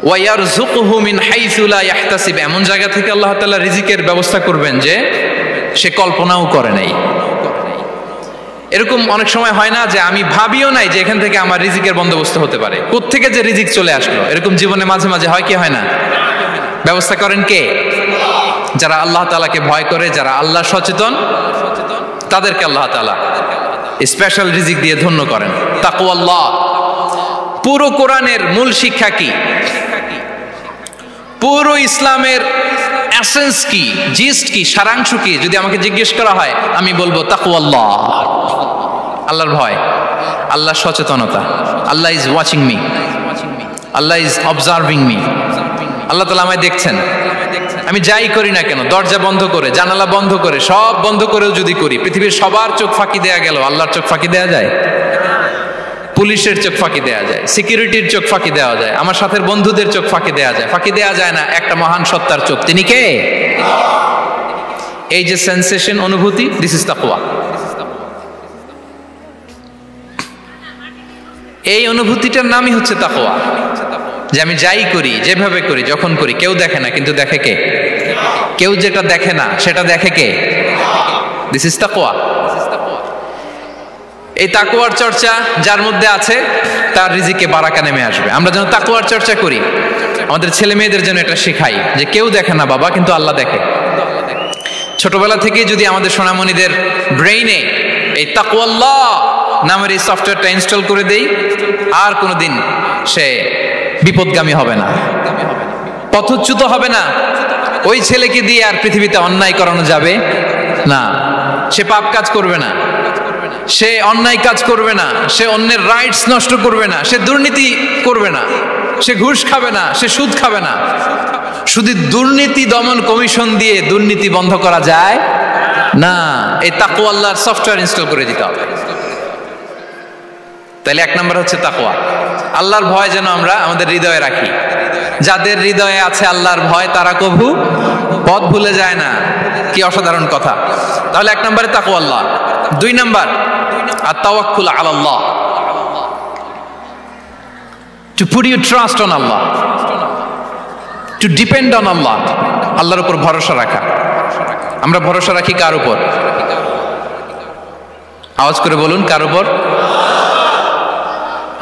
ওয়া ইয়ারযুকহু মিন হাইসু লা ইয়াহতাসিব, এমন জায়গা থেকে আল্লাহ তাআলা রিজিকের ব্যবস্থা করবেন যে সে কল্পনাও করে নাই। এরকম অনেক সময় হয় না যে আমি ভাবিও নাই যে এখান থেকে আমার রিজিকের বন্দোবস্ত হতে পারে, কোত্থেকে যে রিজিক চলে আসলো, এরকম জীবনে মাঝে মাঝে হয় কি হয় না? ব্যবস্থা করেন কে? যারা আল্লাহ তাআলাকে ভয় করে, যারা আল্লাহ সচেতন, তাদেরকে আল্লাহ তাআলা স্পেশাল রিজিক দিয়ে ধন্য করেন। তাকওয়াল্লাহ। পুরো কোরআনের মূল শিক্ষা কি? পুরো ইসলামের এসেন্স কি, জিস্ট কি, সারাংশ কি যদি আমাকে জিজ্ঞেস করা হয়, আমি বলবো তাকওয়াল্লাহ, আল্লাহর ভয়, আল্লাহর সচেতনতা। আল্লাহ ইজ ওয়াচিং মি, আল্লাহ ইজ অবজার্ভিং মি, আল্লাহ তাআলা আমায় দেখছেন। আমি যাই করি না কেন, দরজা বন্ধ করে, জানালা বন্ধ করে, সব বন্ধ করেও যদি করি, পৃথিবীর সবার চোখ ফাঁকি দেয়া গেল, আল্লাহর চোখ ফাঁকি দেয়া যায়? পুলিশের চোখ ফাঁকি দেয়া যায়, সিকিউরিটির চোখ ফাঁকি দেওয়া যায়, আমার সাথে বন্ধুদের চোখ ফাঁকি দেয়া যায়, ফাঁকি দেয়া যায় না একটা মহান সত্তার চোখ। তিনি কে? এই যে সেন্সেশন, অনুভূতি, দিস ইজ তাকওয়া। এই অনুভূতিটার নামই হচ্ছে তাকওয়া, যে আমি যাই করি, যেভাবে করি, যখন করি, কেউ দেখে না, কিন্তু দেখে কে? কেউ যেটা দেখে না সেটা দেখে কে? দিস ইজ তাকওয়া। এই তাকওয়ার চর্চা যার মধ্যে আছে, তার রিজিকে বারাকা নেমে আসবে। আমরা যেন তাকওয়ার চর্চা করি, আমাদের ছেলে মেয়েদের জন্য এটা শেখাই যে কেউ দেখে না বাবা, কিন্তু আল্লাহ দেখে। ছোটবেলা থেকে যদি আমাদের সোনামণিদের ব্রেইনে এই তাকওয়াল্লাহ নামের এই সফটওয়্যারটা ইনস্টল করে দেই, আর কোনোদিন সে বিপদগামী হবে না, পথচ্যুত হবে না। ওই ছেলেকে দিয়ে আর পৃথিবীতে অন্যায় করানো যাবে না, সে পাপ কাজ করবে না, সে অন্যায় কাজ করবে না, সে অন্যের রাইটস নষ্ট করবে না, সে দুর্নীতি করবে না, সে ঘুষ খাবে না, সে সুদ খাবে না। শুধু দুর্নীতি দমন কমিশন দিয়ে দুর্নীতি বন্ধ করা যায় না, এই তাকওয়া আল্লাহর সফটওয়্যার ইনস্টল করে দিতে হবে। তাহলে এক নম্বর হচ্ছে তাকওয়া, আল্লাহর ভয় যেন আমরা আমাদের হৃদয়ে রাখি। যাদের হৃদয়ে আছে আল্লাহর ভয়, তারা কভু পথ ভুলে যায় না। কি অসাধারণ কথা! তাহলে এক নম্বরে তাকওয়া আল্লাহ। দুই নম্বর আত-তাওয়াক্কুল আলাল্লাহ, to put your trust on Allah, to depend on Allah, আল্লাহর উপর ভরসা রাখা। আমরা ভরসা রাখি কার উপর? আওয়াজ করে বলুন, কার উপর?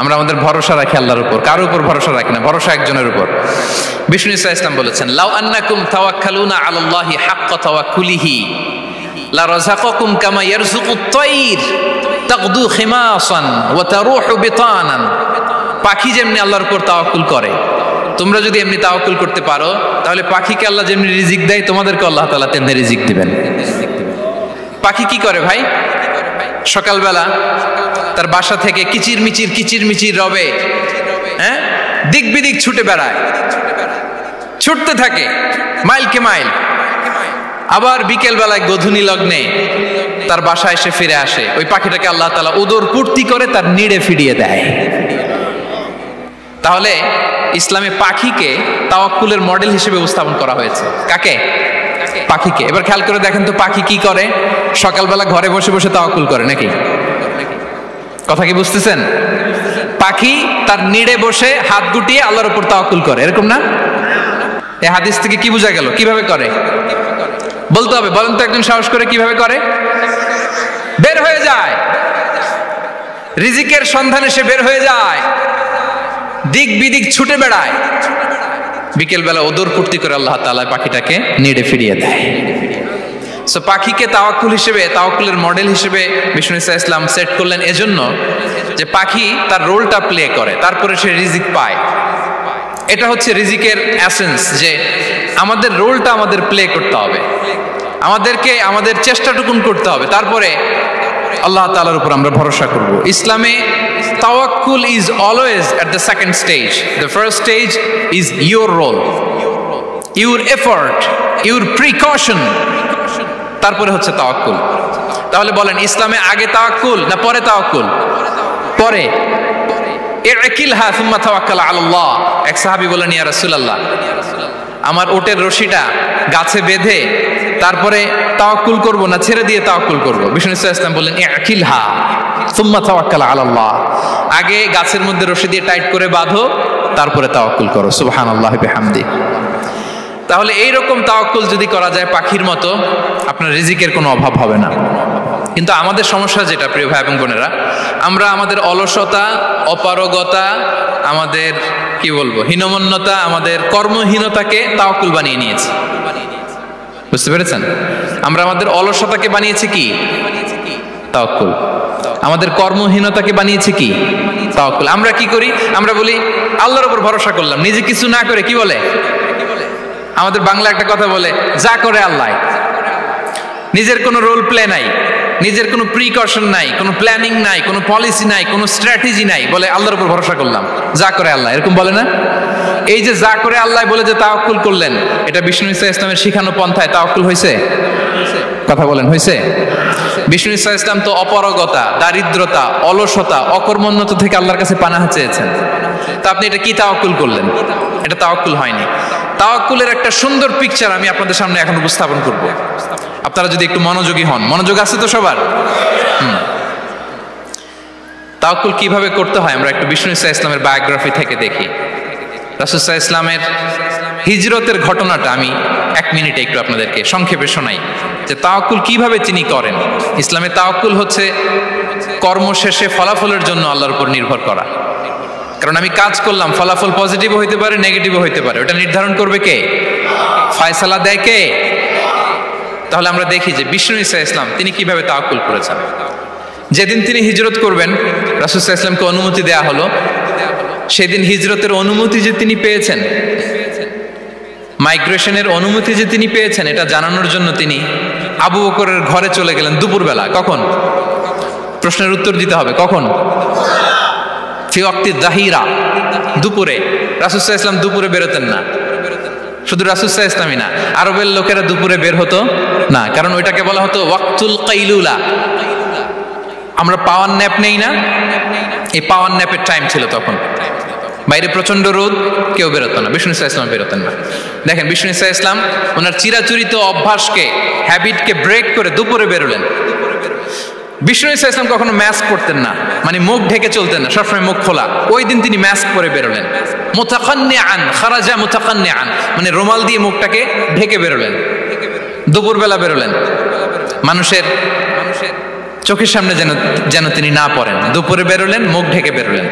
আমরা আমাদের ভরসা রাখি আল্লাহর উপর, কার উপর ভরসা রাখি না, ভরসা একজনের উপর। বিষ্ণু ইসা ইসলাম বলেছেন, লাউ আন্নাকুম তাওয়াক্কালুনা আলাল্লাহি হাক্কা তাওয়াক্কুলিহি লা রাযাকাকুম কামা ইয়ারযুকুত তায়র তাগদু খিমাসান ওয়া তারুহু বিতানান। পাখি যেমনি আল্লাহর উপর তাওয়াক্কুল করে, তোমরা যদি এমনি তাওয়াক্কুল করতে পারো, তাহলে পাখিকে আল্লাহ যেমনি রিজিক দেয়, তোমাদেরকে আল্লাহ তাআলা তেমনি রিজিক দিবেন। পাখি কি করে ভাই? সকালবেলা তার বাসা থেকে কিচির মিচির রবে, হ্যাঁ, দিক বিদিক ছুটে বেড়ায়, ছুটতে থাকে মাইলকে মাইল। আবার বিকেল বেলায় গোধূলি লগ্নে তার বাসায় এসে ফিরে আসে। ওই পাখিটাকে আল্লাহ তাআলা উদর পূর্তি করে তার নিড়ে ফিরিয়ে দেয়। তাহলে ইসলামে পাখিকে তাওয়াক্কুলের মডেল হিসেবে উপস্থাপন করা হয়েছে। কাকে? পাখিকে। এবার খেয়াল করে দেখেন তো, পাখি কি করে? সকালবেলা ঘরে বসে বসে তাওয়াক্কুল করে নাকি? কথা কি বুঝতেছেন? পাখি তার নিড়ে বসে হাত গুটিয়ে আল্লাহর উপর তাওয়াক্কুল করে, এরকম না? এই হাদিস থেকে কি বোঝা গেল? কিভাবে করে বলতে হবে, বলেন তো একজন সাহস করে, কিভাবে করে? বের হয়ে যায়, রিজিকের সন্ধানে সে বের হয়ে যায়, দিক বিদিক ছুটে বেড়ায়, বিকেল বেলা ওদর পূর্তি করে আল্লাহ তাআলা পাখিটাকে নিড়ে ফিরিয়ে দেয়। সো পাখিকে তাওয়াক্কুল হিসেবে, তাওয়াক্কুলের মডেল হিসেবে বিষ্ণু ইসা ইসলাম সেট করলেন এজন্য যে পাখি তার রোলটা প্লে করে, তারপরে সে রিজিক পায়। এটা হচ্ছে রিজিকের এসেন্স, যে আমাদের রোলটা আমাদের প্লে করতে হবে, আমাদেরকে আমাদের চেষ্টাটুকুন করতে হবে, তারপরে আল্লাহ তাআলার উপর আমরা ভরসা করব। ইসলামে tawakkul is always at the second stage. The first stage is your role, your effort, your precaution. তারপরে হচ্ছে তাওয়াক্কুল। তাহলে বলেন ইসলামে আগে তাওয়াক্কুল না পরে তাওয়াক্কুল? পরে। ইকিলহা সুম্মা তাওয়াক্কাল আলাল্লাহ। এক সাহাবী বলেন, ইয়া রাসূলুল্লাহ, আমার ওটের রশিটা গাছে বেঁধে তারপরে তাওয়াক্কুল করব না ছেড়ে দিয়ে তাওয়াক্কুল করব? বিষ্ণু সাল্লাল্লাহু আলাইহি ওয়াসাল্লাম বললেন, ইকিলহা সুম্মা তাওয়াক্কাল আলাল্লাহ। আগে গাছের মধ্যে রশি দিয়ে টাইট করে বাঁধো, তারপরে তাওয়াক্কুল করো। সুবহানাল্লাহি বিহামদি। তাহলে এইরকম তাওয়াক্কুল যদি করা যায় পাখির মতো, আপনার রিজিকের কোনো অভাব হবে না। কিন্তু আমাদের সমস্যা যেটা, প্রিয় ভাই এবং বোনেরা, আমরা আমাদের অলসতা, অপারগতা, আমাদের কি বলবো হীনমন্যতা, আমাদের কর্মহীনতাকে তাওয়াক্কুল বানিয়ে নিয়েছি। বুঝতে পেরেছেন? আমরা আমাদের অলসতাকে বানিয়েছি কি? তাওয়াক্কুল। আমাদের কর্মহীনতাকে বানিয়েছি কি? তাওয়াক্কুল। আমরা কি করি? আমরা বলি আল্লাহর উপর ভরসা করলাম, নিজে কিছু না করে। কি বলে আমাদের বাংলা একটা কথা বলে, যা করে আল্লাহ। নিজের কোনো রোল প্লে নাই, নিজের কোনো প্রিকশন নাই, কোনো প্ল্যানিং নাই, কোনো পলিসি নাই, কোনো স্ট্র্যাটেজি নাই, বলে আল্লাহর উপর ভরসা করলাম, যা করে আল্লাহ। এরকম বলে না? এই যে যা করে আল্লাহ বলে যে তাওয়াক্কুল করলেন, এটা বিষ্ণু ঈসা ইসলামের শিখানো পন্থায় তাওয়াক্কুল হয়েছে? কথা বলেন, হয়েছে? বিষ্ণু ঈসা ইসলাম তো অপারগতা, দারিদ্রতা, অলসতা, অকর্মণ্যতা থেকে আল্লাহর কাছে পানাহ চেয়েছেন। তা আপনি এটা কি তাওয়াক্কুল করলেন? এটা তাওয়াক্কুল হয়নি। তাওয়াক্কুলের একটা সুন্দর পিকচার আমি আপনাদের সামনে এখন উপস্থাপন করব, আপনারা যদি একটু মনোযোগী হন। মনোযোগ আছে তো সবার? তাওয়াক্কুল কিভাবে করতে হয় আমরা একটু বিষ্ণু ঈসা ইসলামের বায়োগ্রাফি থেকে দেখি। রাসূল সাল্লাল্লাহু আলাইহি ওয়াসাল্লামের হিজরতের ঘটনাটা আমি 1 মিনিটে একটু আপনাদেরকে সংক্ষেপে শোনাই, যে তাওয়াক্কুল কিভাবে তিনি করেন। ইসলামে তাওয়াক্কুল হচ্ছে কর্মশেষে ফলাফলের জন্য আল্লাহর উপর নির্ভর করা। কারণ আমি কাজ করলাম, ফলাফল পজিটিভও হইতে পারে, নেগেটিভও হইতে পারে, ওটা নির্ধারণ করবে কে? ফয়সালা দেয় কে? তাহলে আমরা দেখি যে বিষ্ণু ঈসা ইসলাম তিনি কিভাবে তাওয়াক্কুল করেছেন। যেদিন তিনি হিজরত করবেন, রাসূল সাল্লাল্লাহু আলাইহি ওয়াসাল্লামকে অনুমতি দেয়া হলো, সেদিন হিজরতের অনুমতি যে তিনি পেয়েছেন, মাইগ্রেশনের অনুমতি যে তিনি পেয়েছেন, এটা জানানোর জন্য তিনি আবু বকরের ঘরে চলে গেলেন দুপুরবেলা। কখন? প্রশ্নের উত্তর দিতে হবে। কখন? ফি ওয়াক্তি যাহিরা, দুপুরে। রাসূল সাল্লাল্লাহু আলাইহি ওয়াসাল্লাম দুপুরে বেরোতেন না। শুধু রাসূল সাল্লাল্লাহু আলাইহি ওয়াসাল্লামই না, আরবের লোকেরা দুপুরে বের হতো না, কারণ ওইটাকে বলা হতো ওয়াক্তুল কাইলুলা। আমরা পাওয়ার ন্যাপ নেই না, এই পাওয়ার ন্যাপের টাইম ছিল তখন। বাইরে প্রচন্ড রোদ, কেউ বেরোতো না, বিষ্ণু ঈসা ইসলাম বেরোতেন না। দেখেন বিষ্ণু ঈসা ইসলাম ওনার চিরাচরিত অভ্যাসকে, হ্যাবিটকে ব্রেক করে দুপুরে বেরোলেন। বিষ্ণু ঈসা ইসলাম কখনো মাস্ক পরতেন না, মানে মুখ ঢেকে চলতেন না, সবসময় মুখ খোলা। ওই দিন তিনি মাস্ক পরে বেরোলেন। মুতাকান্নিআন, খারাজা মুতাকান্নিআন, মানে রুমাল দিয়ে মুখটাকে ঢেকে বেরোলেন, দুপুরবেলা বেরোলেন। মানুষের চোখের সামনে যেন তিনি না পড়েন, দুপুরে বেরোলেন, মুখ ঢেকে বেরোলেন।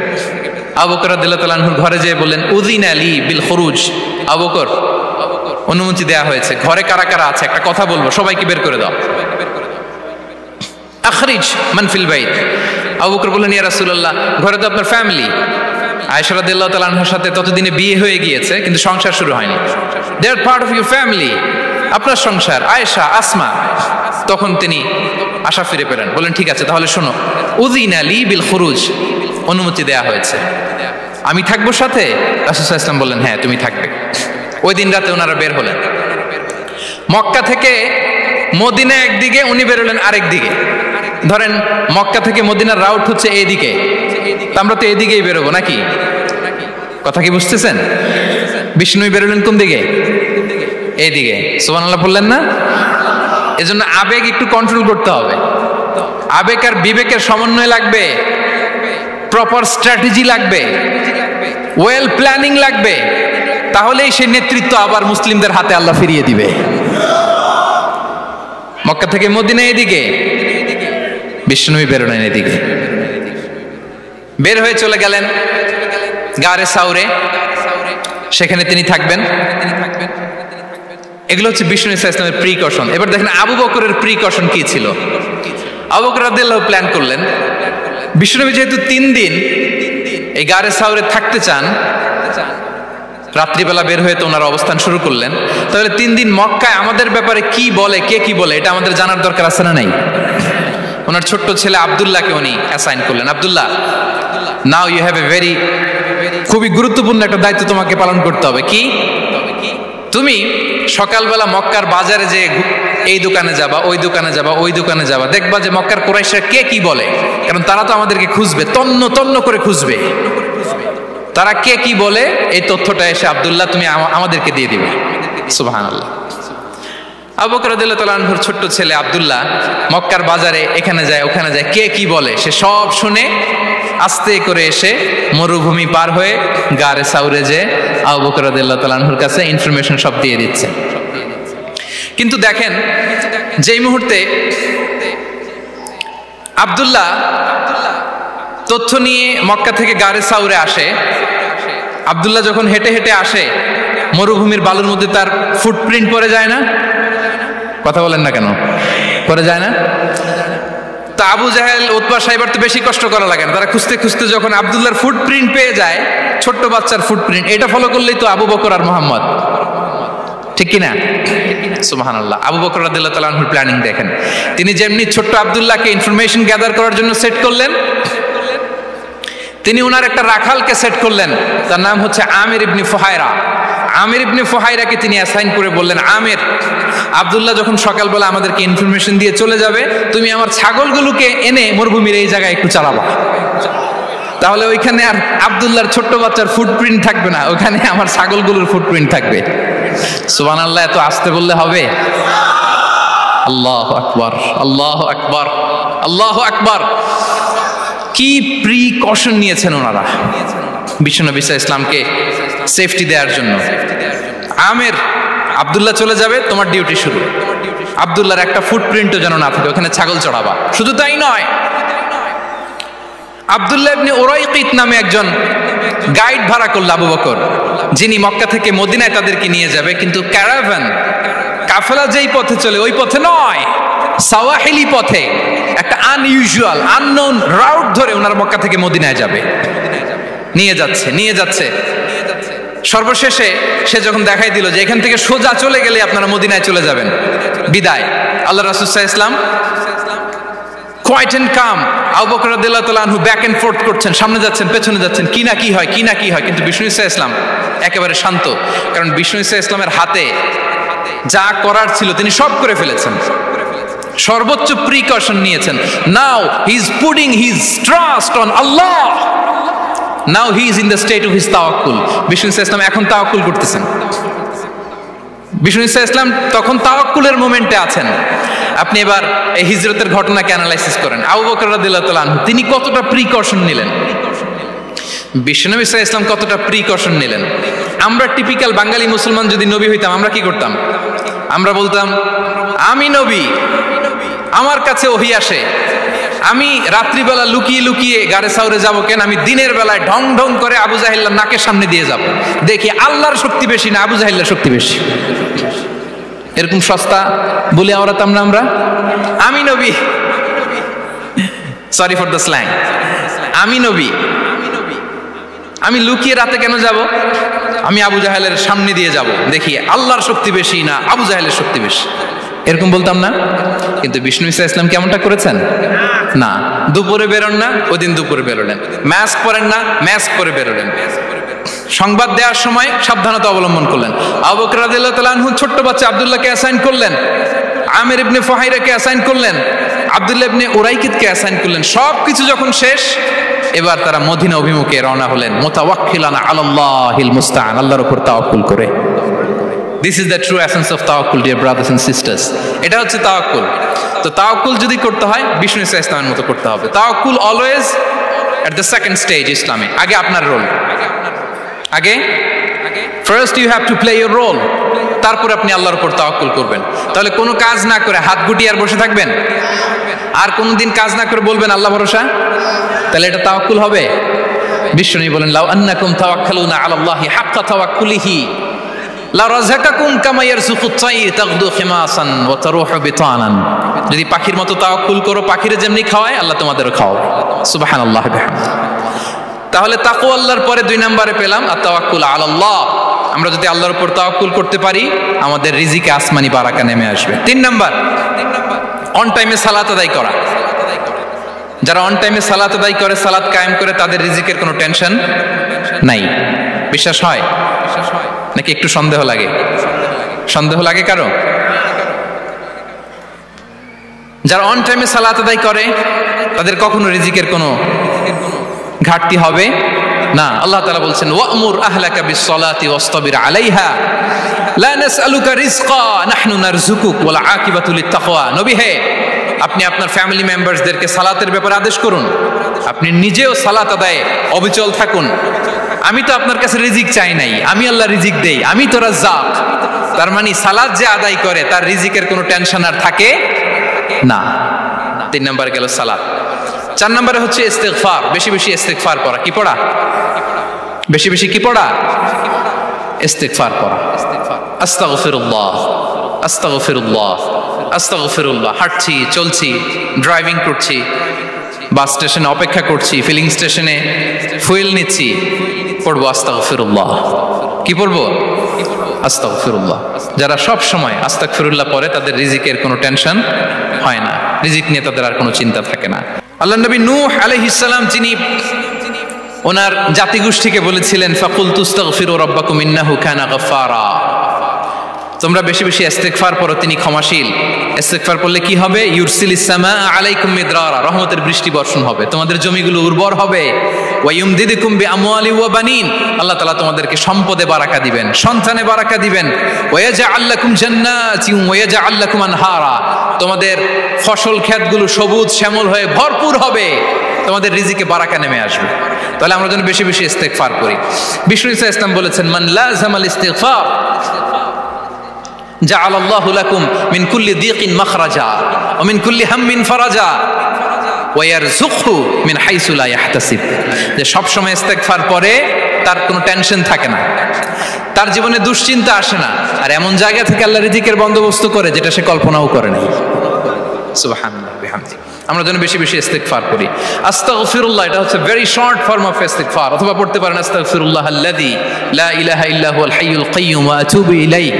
আবু বকর রাদিয়াল্লাহু তাআলা আনহুর ঘরে যেয়ে বললেন, উযিনা লি বিল খুরুজ। আবু বকর, অনুমতি দেয়া হয়েছে, ঘরে কারা কারা আছে একটা কথা বলবো, সবাইকে বের করে দাও। আখরিজ মান ফিল বাইত। আবু বকর বললেন, ইয়া রাসূলুল্লাহ, ঘরে তো আপনার ফ্যামিলি। আয়েশা রাদিয়াল্লাহু তাআলা আনহার সাথে ততদিনে বিয়ে হয়ে গিয়েছে, কিন্তু সংসার শুরু হয়নি। দে আর পার্ট অফ ইউর ফ্যামিলি, আপনার সংসার, আয়েশা, আসমা। তখন তিনি আশা ফিরে পেলেন, বলেন ঠিক আছে তাহলে শোনো, উযিনা লি বিল খুরুজ, অনুমতি দেয়া হয়েছে, আমি থাকবো সাথে? রাসূল সাল্লাল্লাহু আলাইহি ওয়াসাল্লাম বললেন, হ্যাঁ তুমি থাকবে। ওই দিন রাতে ওনারা বের হলেন। মক্কা থেকে মদিনা একদিকে, উনি বেরোলেন আরেক দিকে। ধরেন মক্কা থেকে মদিনার রাউট হচ্ছে এইদিকে, আমরা তো এদিকেই বেরোবো নাকি? কথা কি বুঝতেছেন? বিষ্ণু বেরোলেন কোন দিকে? এইদিকে। সুবহানাল্লাহ বললেন না? এজন্য আবেগ একটু কন্ট্রোল করতে হবে। আবেগ আর বিবেকের সমন্বয় লাগবে, প্রপার স্ট্র্যাটেজি লাগবে, ওয়েল প্ল্যানিং লাগবে, তাহলেই সেই নেতৃত্ব আবার মুসলিমদের হাতে আল্লাহ ফিরিয়ে দিবে। মক্কা থেকে মদিনা এদিকে, বিষ্ণু বেরোলেন এদিকে। বের হয়ে চলে গেলেন গারে সাউরে, সেখানে তিনি থাকবেন। এগুলো হচ্ছে বিষ্ণু ঈসা ইসলামের প্রিকশন। এবার দেখেন আবু বকরের প্রিকশন কি ছিল। আবু বকর রাদিয়াল্লাহু প্ল্যান করলেন, বিষ্ণুনবী যেহেতু 3 দিন এই গারে সাউরে থাকতে চান, রাত্রিবেলা বের হয়ে তো ওনার অবস্থান শুরু করলেন, তাহলে 3 দিন মক্কায় আমাদের ব্যাপারে কি বলে, কে কি বলে, এটা আমাদের জানার দরকার আছে না নাই? ওনার ছোট্ট ছেলে আব্দুল্লাহকে উনি অ্যাসাইন করলেন। Abdullah, now you have a very খুবই গুরুত্বপূর্ণ একটা দায়িত্ব তোমাকে পালন করতে হবে। কি? তুমি সকালবেলা মক্কার বাজারে যে এই দোকানে যাবা, ওই দোকানে যাবা, ওই দোকানে যাবা, দেখবা যে মক্কার কুরাইশরা কে কি বলে, কারণ তারা তো আমাদেরকে খুঁজবে, তন্ন তন্ন করে খুঁজবে। তারা কে কি বলে এই তথ্যটা এসে আব্দুল্লাহ তুমি আমাদেরকে দিয়ে দিবে। সুবহানাল্লাহ। আবু বকর রাদিয়াল্লাহু তাআলা আনহুর ছোট্ট ছেলে আব্দুল্লাহ মক্কার বাজারে এখানে যায় ওখানে যায়, কে কি বলে সে সব শুনে আস্তে করে এসে মরুভূমি পার হয়ে গারে সাউরে যে আবু বকর রাদিয়াল্লাহু তাআলা আনহুর কাছে ইনফরমেশন সব দিয়ে দিচ্ছে। কিন্তু দেখেন, যেই মুহূর্তে আব্দুল্লাহ তথ্য নিয়ে মক্কা থেকে গারে সাউরে আসে, আব্দুল্লাহ যখন হেঁটে হেঁটে আসে মরুভূমির বালুর মধ্যে তার ফুটপ্রিন্ট পড়ে যায় না? কথা বলেন না কেন? পড়ে যায় না? তা আবু জাহেল, উতবা সাইবার তো বেশি কষ্ট করা লাগে না, তারা খুঁজতে খুঁজতে যখন আব্দুল্লাহর ফুটপ্রিন্ট পেয়ে যায়, ছোট্ট বাচ্চার ফুটপ্রিন্ট, এটা ফলো করলেই তো আবু বকর আর মুহাম্মদ, ঠিক কিনা? সুবহানাল্লাহ। আবু বকর রাদিয়াল্লাহু তাআলা আনহুর প্ল্যানিং দেখেন, তিনি যেমনি ছোট্ট আব্দুল্লাহকে ইনফরমেশন গ্যাদার করার জন্য সেট করলেন, তিনি ওনার একটা রাখালকে সেট করলেন, তার নাম হচ্ছে আমির ইবনে ফুহায়রা। আমির ইবনে ফুহায়রাকে তিনি অ্যাসাইন করে বললেন, আমির, আব্দুল্লাহ যখন সকালবেলা আমাদেরকে ইনফরমেশন দিয়ে চলে যাবে, তুমি আমার ছাগলগুলোকে এনে মরুভূমির এই জায়গায় একটু চালাবা, তাহলে ওইখানে আর আব্দুল্লাহর ছোট্ট বাচ্চার ফুটপ্রিন্ট থাকবে না, ওখানে আমার ছাগলগুলোর ফুটপ্রিন্ট থাকবে। সুবহানাল্লাহ। এত আসতে বললে হবে? আল্লাহু আকবার, আল্লাহু আকবার, আল্লাহু আকবার। কি প্রিকশন নিয়েছেন ওনারা বিশ্বনবী সাল্লাল্লাহু আলাইহি ওয়াসাল্লামকে সেফটি দেওয়ার জন্য। আমির, আব্দুল্লাহ চলে যাবে, তোমার ডিউটি শুরু। আব্দুল্লাহর একটা ফুটপ্রিন্টও যেন না থাকে, ওখানে ছাগল চড়াবা। শুধু তাই নয়, আব্দুল্লাহ ইবনে উরাইকিত নামে একজন গাইড ভাড়া করল আবু বকর, যিনি মক্কা থেকে মদিনায় তাদেরকে নিয়ে যাবে, কিন্তু ক্যারাভান কাফেলা যেই পথে চলে ওই পথে নয়, সাওয়াহিলি পথে একটা আনইউজুয়াল আননোন রাউট ধরে ওনার মক্কা থেকে মদিনায় যাবে। নিয়ে যাচ্ছে সর্বশেষে সে যখন দেখাই দিল যে এখান থেকে সোজা চলে গেলে আপনারা মদিনায় চলে যাবেন, বিদায়। আল্লাহ রাসূল সাল্লাল্লাহু আলাইহি ওয়াসাল্লাম কোয়াইট এন্ড কাম, আবু বকর রাদিয়াল্লাহু তাআলা আনহু ব্যাক এন্ড ফোর্থ করছেন, সামনে যাচ্ছেন পেছনে যাচ্ছেন, কি না কি হয়, কিন্তু বিষ্ণু সাল্লাল্লাহু আলাইহি ওয়াসাল্লাম একেবারে শান্ত, কারণ বিষ্ণু সাল্লাল্লাহু আলাইহি ওয়াসাল্লামের হাতে যা করার ছিল তিনি সব করে ফেলেছেন, সর্বোচ্চ প্রিকশন নিয়েছেন। Now he is putting his trust on আল্লাহ, now he is in the state of his তাওয়াক্কুল। বিষ্ণু সাল্লাল্লাহু আলাইহি ওয়াসাল্লাম এখন তাওয়াক্কুল করতেছেন, বিষ্ণু সাল্লাল্লাহু আলাইহি ওয়াসাল্লাম তখন তাওয়াক্কুলের মোমেন্টে আছেন। আপনি এবার এই হিজরতের ঘটনাকে অ্যানালাইসিস করেন, আবু বকর রাদিয়াল্লাহু তাআলা আনহু তিনি কতটা প্রিকশন নিলেন, বিশ্বনবী সাল্লাল্লাহু আলাইহি ওয়াসাল্লাম কতটা প্রিকশন নিলেন। আমরা টিপিক্যাল বাঙালি মুসলমান যদি নবী হইতাম, আমরা কি করতাম? আমরা বলতাম, আমি নবী, আমার কাছে ওহী আসে, আমি রাত্রিবেলা লুকিয়ে লুকিয়ে গারে সাউরে যাবো কেন, আমি দিনের বেলায় ঢং ঢং করে আবু জাহিল্লার নাকের সামনে দিয়ে যাব, দেখি আল্লাহর শক্তি বেশি না আবু জাহিল্লার শক্তি বেশি। এরকম সস্তা বলে আওড়াতাম না আমরা, আমি নবী, সরি ফর দ্য স্ল্যাং, আমি নবী, আমি লুকিয়ে রাতে কেন যাব, আমি আবু জাহেলের সামনে দিয়ে যাব, দেখি আল্লাহর শক্তি বেশি না আবু জাহেলের শক্তি বেশি, এরকম বলতাম না। কিন্তু বিষ্ণু ঈসা ইসলাম কেমনটা করেছেন? না, দুপুরে বেরোন না, ওই দিন দুপুরে বেরোলেন, মাস্ক পরেন না, মাস্ক পরে বেরোলেন, সংবাদ দেওয়ার সময় সাবধানতা অবলম্বন করলেন। আবু বকর রাদিয়াল্লাহু তাআলা আনহু ছোট্ট বাচ্চা আব্দুল্লাহকে অ্যাসাইন করলেন, আমির ইবনে ফুহাইরাকে অ্যাসাইন করলেন, আব্দুল্লাহ ইবনে উরাইকিতকে অ্যাসাইন করলেন। সবকিছু যখন শেষ, এবার তারা মদিনা অভিমুখে রওনা হলেন, মুতাওয়াক্কিলানা আলাল্লাহিল মুস্তাআন, আল্লাহর উপর তাওয়াক্কুল করে। This is the true essence of tawakkul, dear brothers and sisters. এটা হচ্ছে তাওয়াক্কুল। তো তাওয়াক্কুল যদি করতে হয় বিষ্ণু ঈসা ইসলামের মতো করতে হবে। তাওয়াক্কুল always at the second stage ইসলামে। আগে আপনার রোল, আগে first you have to play your role, তারপর আপনি আল্লাহর উপর তাওয়াক্কুল করবেন। তাহলে কোনো কাজ না করে হাত গুটিয়ে আর বসে থাকবেন, আর কোনোদিন কাজ না করে বলবেন আল্লাহ ভরসা, তাহলে এটা তাওয়াক্কুল হবে? বিশ্বনবী বলেন, লাউ আন্নাকুম তাওয়াক্কালুনা আলাল্লাহি হাক্কা তাওয়াক্কুলিহি লা রাযাকাকুম কামা ইয়ারযুকুত তাইর তাগদু খিমাসান ওয়া তারুহু বিতানান। যদি পাখির মতো তাওয়াক্কুল করো, পাখিরে যেমনি খাওয়ায় আল্লাহ তোমাদেরও খাওয়াবে। সুবহানাল্লাহ বিহামদিহি। তাহলে তাকওয়া আল্লাহর পরে 2 নম্বরে পেলাম আত-তাওয়াক্কুল আলাল্লাহ। আমরা যদি আল্লাহর উপর তাওয়াক্কুল করতে পারি, আমাদের রিজিকে আসমানি বারাকা নেমে আসবে। 3 নাম্বার, অন টাইমে সালাত আদায় করা। যারা অন টাইমে সালাত আদায় করে, সালাত কায়েম করে, তাদের রিজিকের কোনো টেনশন নাই। বিশ্বাস হয় নাকি একটু সন্দেহ লাগে? সন্দেহ লাগে কারো? যারা অন টাইমে সালাত আদায় করে তাদের কখনো রিজিকের কোনো ঘাটতি হবে না। আল্লাহ তাআলা বলছেন, ওয়া'মুর আহলাকা বিস-সালাতি ওয়াসতাবির আলাইহা লা নাসআলুকা রিজকা নাহনু নারযুকুক ওয়াল আকিবাতু লিত-তাকওয়া। নবী হে, আপনি আপনার ফ্যামিলি মেম্বারসদেরকে সালাতের ব্যাপারে আদেশ করুন, আপনি নিজেও সালাত আদায়ে অবিচল থাকুন। আমি তো আপনার কাছে রিজিক চাই নাই, আমি আল্লাহ রিজিক দেই, আমি তো রাজ্জাক। তার মানে সালাত যে আদায় করে তার রিজিকের কোনো টেনশন আর থাকে না। 3 নম্বরে গেল সালাত। 4 নম্বরে হচ্ছে ইস্তিগফার, বেশি বেশি ইস্তিগফার করা। কি পড়া? বেশি বেশি কি পড়া? ইস্তিগফার পড়া। আস্তাগফিরুল্লাহ, আস্তাগফিরুল্লাহ, আস্তাগফিরুল্লাহ। হাঁটছি, চলছি, ড্রাইভিং করছি, বাস স্টেশনে অপেক্ষা করছি, ফিলিং স্টেশনে ফুয়েল নিচ্ছি, পড়বো আস্তাগফিরুল্লাহ। কি পড়বো? আস্তাগফিরুল্লাহ। যারা সব সময় আস্তাগফিরুল্লাহ পড়ে তাদের রিজিকের কোনো টেনশন হয় না, রিজিক নিয়ে তাদের আর কোনো চিন্তা থাকে না। আল্লাহ নবী নূহ আলাইহিস সালাম যিনি ওনার জাতিগোষ্ঠীকে বলেছিলেন, ফাকুলতু আস্তাগফিরু রাব্বাকুম ইন্নাহু কানা গাফফারা, তোমরা বেশি বেশি ইস্তিগফার পড়ো, তিনি ক্ষমাশীল। ইস্তিগফার পড়লে কি হবে? ইউরসিলিস সামা আলাইকুম মিদরারা, রহমতের বৃষ্টি বর্ষণ হবে, তোমাদের জমিগুলো উর্বর হবে। ওয়া ইউমদিদুকুম বিআমওয়ালি ওয়া বানিন, আল্লাহ তাআলা তোমাদেরকে সম্পদে বারাকা দিবেন, সন্তানে বারাকা দিবেন। ওয়া ইয়াজআল লাকুম জান্নাতিন ওয়া ইয়াজআল লাকুম আনহারা, তোমাদের ফসল ক্ষেতগুলো সবুজ শ্যামল হয়ে ভরপুর হবে, তোমাদের রিজিকে বারাকা নেমে আসবে। তাহলে আমরা যেন বেশি বেশি ইস্তিগফার করি। বিষ্ণু ইসা ইসলাম বলেছেন, মান লাযামাল ইস্তিগফার জাআলাল্লাহু লাকুম মিন কুল্লি দিকিন মাখরাজা ওয়া মিন কুল্লি হাম্মিন ফারাজা ওয়া ইয়ারযুকহু মিন হাইসু লা ইয়াহতাসিব। যে সব সময় ইস্তিগফার পড়ে তার কোনো টেনশন থাকে না, তার জীবনে দুশ্চিন্তা আসে না, আর এমন জায়গা থেকে আল্লাহ রিজিকের বন্দোবস্ত করে যেটা সে কল্পনাও করে নাই। সুবহানাল্লাহ বিহামদি। আমরা যেন বেশি বেশি ইস্তিগফার করি। আস্তাগফিরুল্লাহ, এটা হচ্ছে ভেরি শর্ট ফর্ম অফ ইস্তিগফার। অথবা পড়তে পারেন আস্তাগফিরুল্লাহাল্লাযী লা ইলাহা ইল্লা হুয়াল হাইয়ুল কাইয়্যুম ওয়া আতুবু ইলাইহি।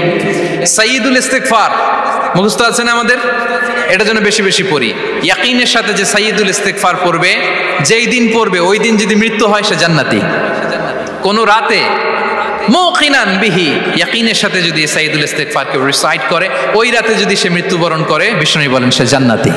সাইয়্যিদুল ইস্তিগফার মুখস্থ আছে না আমাদের? এটা যেন বেশি বেশি পড়ি। ইয়াকিনের সাথে যে সাইয়্যিদুল ইস্তিগফার পড়বে, যেই দিন পড়বে ওই দিন যদি মৃত্যু হয় সে জান্নাতি। কোন রাতে মুকিনান বিহি, ইয়াকিনের সাথে যদি সাইয়্যিদুল ইস্তিগফারকে রিসাইট করে, ওই রাতে যদি সে মৃত্যুবরণ করে, বিষ্ণু বলেন সে জান্নাতি।